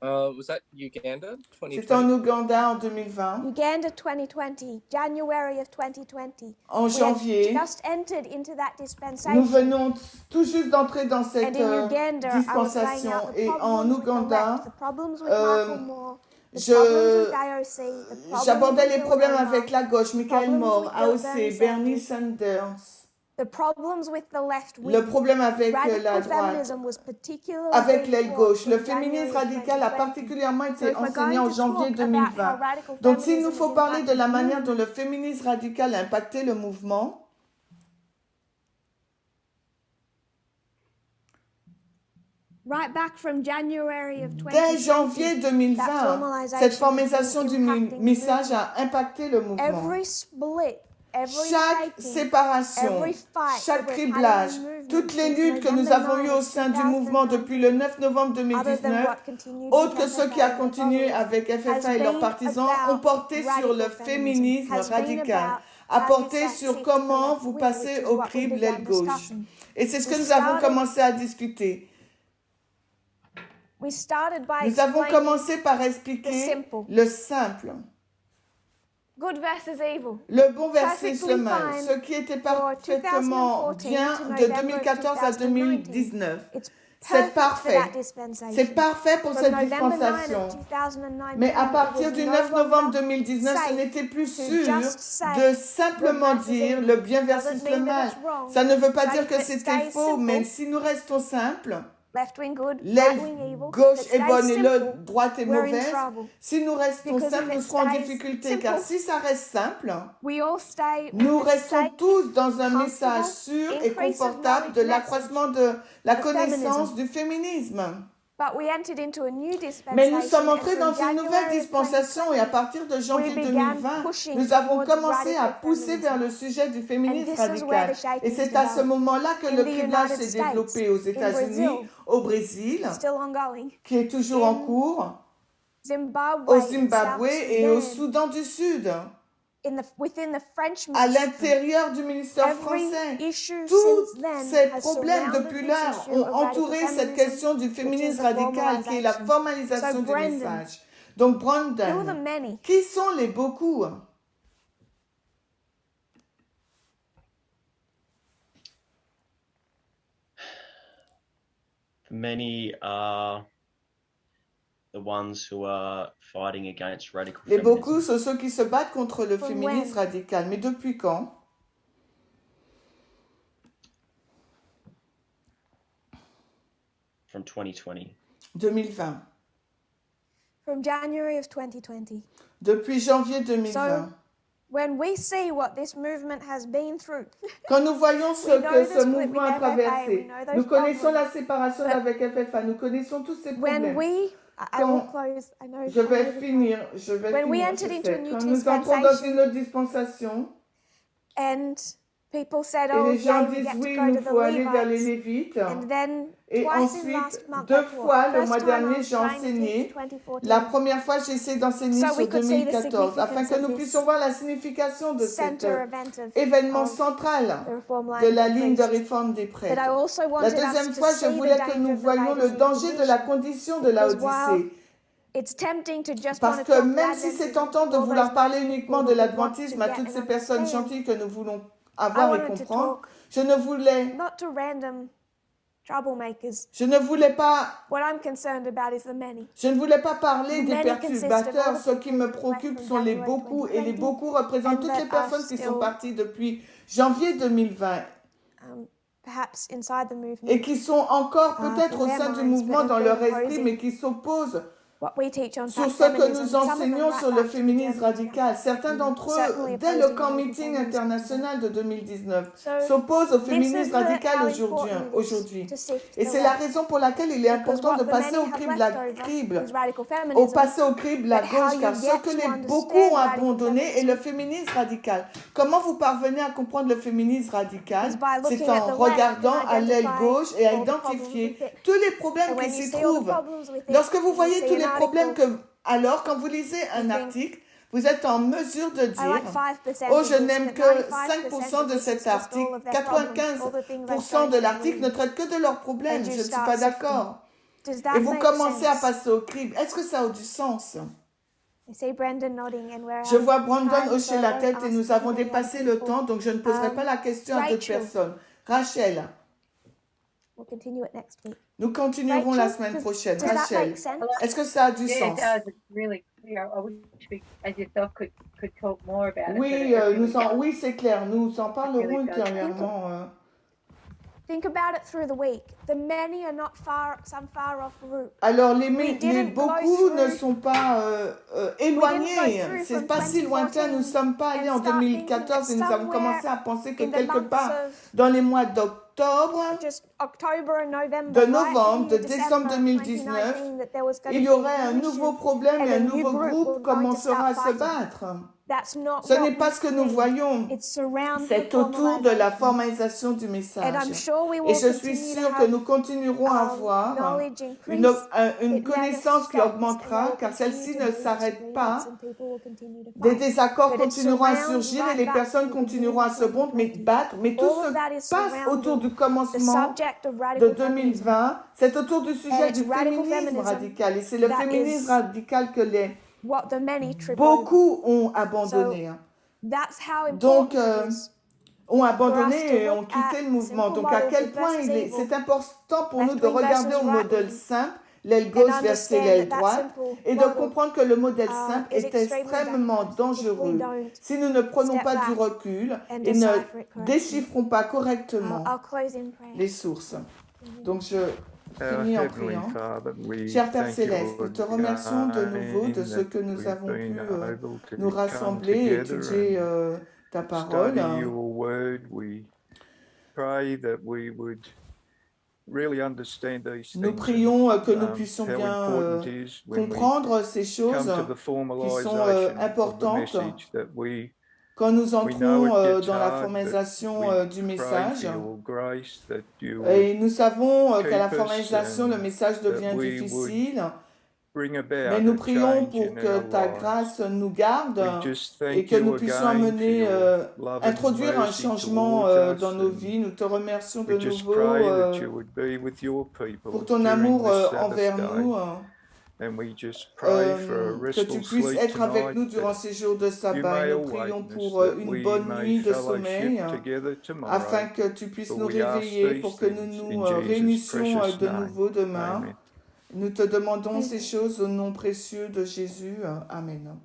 Was that Uganda C'est en 2020? Ouganda en 2020, Uganda 2020, January of 2020. en We had janvier. just entered into that Nous dispensation. venons tout juste d'entrer dans cette And in Uganda, I was laying dispensation. out the Et en problems with the Ouganda, left, the problems with euh, Michael Moore, the je- problems with AOC, the problems j'abordais with les Bill problèmes Omar, avec la gauche, Michael problems Moore, with Bernie AOC, Bernie Sanders. Sanders. the problems with the left wing. Le problème avec la Radical droite, feminism was particularly avec being l'aile taught gauche. Le in January féminisme radical a 2020. particulièrement So été if we're enseigné going en to janvier talk about how 2020. radical Donc s'il feminism nous faut has parler de la impacted manière movement, dont le féminisme radical a impacté le mouvement, right back from January of dès 2020, janvier 2020, cette formalisation du message a impacté le mouvement. every split, every Chaque taking, séparation, every fight chaque that we've had in criblage, the movement toutes les since luttes que nous November avons eues au 9, sein du mouvement 2009, depuis le 9 novembre other than 2019, what continued autre que with ceux qui a FFA and continué followers, avec has FFA et leurs been partisans, about ont porté sur le radical féminisme has been radical, about a how porté you sur sit comment to the vous left passez wing, which is au what we crible began l'aile gauche. discussing. Et c'est ce que We nous avons started- commencé à discuter. We started by Nous avons explaining commencé par the expliquer simple. le simple. Good versus evil. Le bon versus Perfectly le mal, fine ce qui était for parfaitement 2014 bien to de November 2014 à 2019. 2019. It's C'est perfect for that parfait. dispensation. C'est parfait pour From cette November 9 dispensation. of 2019 Mais à on, it partir was du no 9 novembre longer 2019, ce safe n'était plus to sûr just say de simplement good versus dire evil. le bien versus Doesn't le mean that mal. it's wrong. Ça ne veut pas So dire if que it c'était stays faux, mais simple, si nous restons simples, left wing good, right l'aile wing evil, gauche if it est stays bonne et simple, la droite est we're in mauvaise, trouble. si nous restons Because simples, if nous it serons en stays difficulté, car simple, si ça reste simple, We all stay nous with the restons safe, tous dans un comfortable message sûr et increase of confortable de knowledge l'accroissement de la of connaissance feminism. du féminisme. But we entered into a new dispensation. Mais nous sommes and entrés from dans une nouvelle January of dispensation et à 2020, partir de janvier we began 2020, pushing nous avons towards commencé à radical pousser feminism. vers le sujet du féminisme And this is where radical. the shaking Et c'est à ce developed. moment-là que In le the criblage United s'est développé States, aux in États-Unis, Brazil, au Brésil, still ongoing, qui est toujours en in cours, Zimbabwe, au in South Zimbabwe et au Sudan, Soudan du Sud, within the French à ministry. l'intérieur du ministère Every français. issue Tous since then ces has problèmes surrounded depuis this là issue ont of radical entouré cette feminism, question du which is féminisme the radical qui est la formalization. formalisation So du Brendan, message. Donc Who are the Brandon, many? qui sont les beaucoup? Many are the ones who are fighting against radical Les feminism. beaucoup sont ceux qui se battent contre le From féminisme when? radical. Mais depuis quand? From 2020. 2020. From January of 2020. Depuis janvier 2020. So, when we see what this movement has been through, Quand nous voyons ce we know que the ce split mouvement a with FFA, we traversé, know those nous connaissons problems. la séparation But avec FFA, nous connaissons tous ces when problèmes. I will Quand close. I know. Je I know vais the finir, time. je vais When we finir, entered je into a sais. new Quand nous entrons dans dispensation, une autre dispensation, and people said, et "Oh, les gens yeah, we disent get to oui, go il nous to the faut aller vers les Levites." Lévites. And then Et twice in ensuite, last month, 2 I taught. fois, le First mois time I dernier, was j'ai trying to enseigné. teach 2014. La première fois, j'ai essayé d'enseigner So sur we could see the 2014, afin que significance nous of puissions this voir la signification de cet center event of événement of central the reform de line la of ligne de priests. réforme des But prêtres. I also La wanted deuxième us to fois, je see the voulais que danger nous of the voyions le Laodicean danger de la condition. condition de Because while Laodicée. it's tempting to just Parce want to que talk to même si c'est Adventism, tentant de all vouloir those parler nice uniquement people de that we want to l'adventisme à get toutes and ces personnes understand, gentilles que nous voulons I avoir et wanted to comprendre, talk je ne voulais not to random troublemakers. Je ne voulais pas, What I'm concerned about is the many. je ne voulais pas parler The des many consist of all perturbateurs. the Ce qui me people who left préoccupe from sont les January beaucoup, et les 2020 beaucoup représentent and toutes that les personnes qui sont are parties depuis janvier 2020 perhaps inside the et movement. qui sont encore peut-être au in their sein du minds, mouvement but dans have leur been esprit, opposing mais qui s'opposent what we teach on sur fact ce que feminism. nous Some of them enseignons right sur le back to the féminisme German radical. Certains d'entre certainly eux, dès le opposing camp radical meeting feminism. international de 2019, So, s'opposent au this is féminisme radical how aujourd'hui. important it is to sift Et the c'est la left. raison pour laquelle il est Because important de what the passer many au have crible, left over is radical au feminism. passer au crible la But how gauche, you car ce get que to les understand beaucoup ont radical abandonné est feminism le féminisme radical. Comment vous parvenez à comprendre le féminisme radical? is by looking C'est at en the left regardant and à l'aile identifying gauche et à all the problems identifier with it. tous les problèmes And qui when you s'y see all the trouvent. problems with it, Lorsque vous you voyez see tous an les problèmes article, alors quand vous lisez un think, article, vous êtes en mesure de I dire like 5% oh, of je this, n'aime but que 95% 5% of de this is cet just article. all of their problems, all the things I 95% de don't l'article believe. ne traite que de leurs problèmes. And Je you ne suis start pas sifting. d'accord. Does that et vous make commencez à sense? passer au crible. Est-ce que ça a du sens? I see Brandon nodding and we're Je vois out of Brandon time, so hocher I la won't tête et ask nous avons any other dépassé le people. temps, donc je ne poserai pas la question à d'autres Rachel. personnes. Rachel, We'll continue it next week. nous continuerons la Rachel, semaine does prochaine. that Rachel, make sense? est-ce que ça a du Yeah, it sens? does. It's really clear. I wish we, as yourself, could talk more about it. but Oui, it really does. oui, c'est clair. Nous en parlerons really does. ultérieurement. Think about it through the week. The many are not some far off group. Alors, didn't go beaucoup ne through- sont pas éloignés. through C'est from pas si lointain. Nous ne sommes pas allés en 2014 et nous avons commencé à penser que in the quelque months part, of dans les mois d'octobre, just October and November, de right? novembre, de December décembre 2019, 2019, that there was going il y to be aurait un mission. nouveau problème et and un a new nouveau group groupe were going to commencera à start se fighting. battre. That's not Ce what n'est we pas ce que nous see. voyons. It's around the C'est autour de la formalization. formalisation du And I'm message. sure we will Et je suis continue to sûre que have, nous continuerons à avoir knowledge une, increase. une It connaissance qui never stops, augmentera, and there car will celle-ci continue ne to be s'arrête disagreements pas. and people will continue to Des fight. désaccords But it continueront à surrounds surgir et right les back personnes to the continueront à se beginning of battre, 2020. battre, mais tout All of se that is passe autour surrounding du the commencement subject of de radical feminism. 2020. C'est autour du sujet And it's du radical féminisme feminism radical. Et c'est le that féminisme is radical que les What the many trip over. beaucoup ont abandonné. That's how Donc, important it is. ont for us abandonné to et ont look quitté at le mouvement. simple Donc, à model, quel good point versus evil, c'est important pour nous de left-wing regarder versus au modèle right-wing, simple, l'aile and gauche versus understand l'aile that droite, simple et de model, comprendre que le modèle simple is est extremely extrêmement dangerous if we dangereux don't si nous ne prenons step pas du back recul and et ne decipher it correctly. déchiffrons pas correctement I'll close in prayer. les sources. Donc, je Our finis en Heavenly priant. Father, we Cher Père thank you, Céleste, nous Lord, te remercions de nouveau de again ce que nous that avons we've pu been able to nous come rassembler et together étudier ta and parole. study your word. We pray that we would really understand these Nous things prions and, que nous puissions how bien important it is when we comprendre ces choses come to the qui sont formalization of the importantes message, that we quand nous know entrons it gets dans la hard, but formalisation we du pray message. for your grace, that you Et would nous savons qu'à la keep us formalisation, le and message that devient we difficile, bring about mais nous a prions change pour in que our ta lives. grâce nous garde We just thank et que nous you puissions again for amener, your love and introduire un mercy changement towards us, dans nos and vies. Nous te remercions de we just nouveau pray that you would be with your people pour ton during amour this Sabbath envers day. nous. And we just pray for a Que tu restful puisses sleep être avec tonight, nous durant that ces jours de you sabbat. may Et nous prions awaken us, pour that une we bonne may nuit de sommeil, fellowship together tomorrow. afin que tu puisses For nous we ask réveiller, these pour que nous things nous in Jesus' réunissions precious de name. nouveau demain. Amen. Nous te demandons ces choses au nom précieux de Jésus. Amen.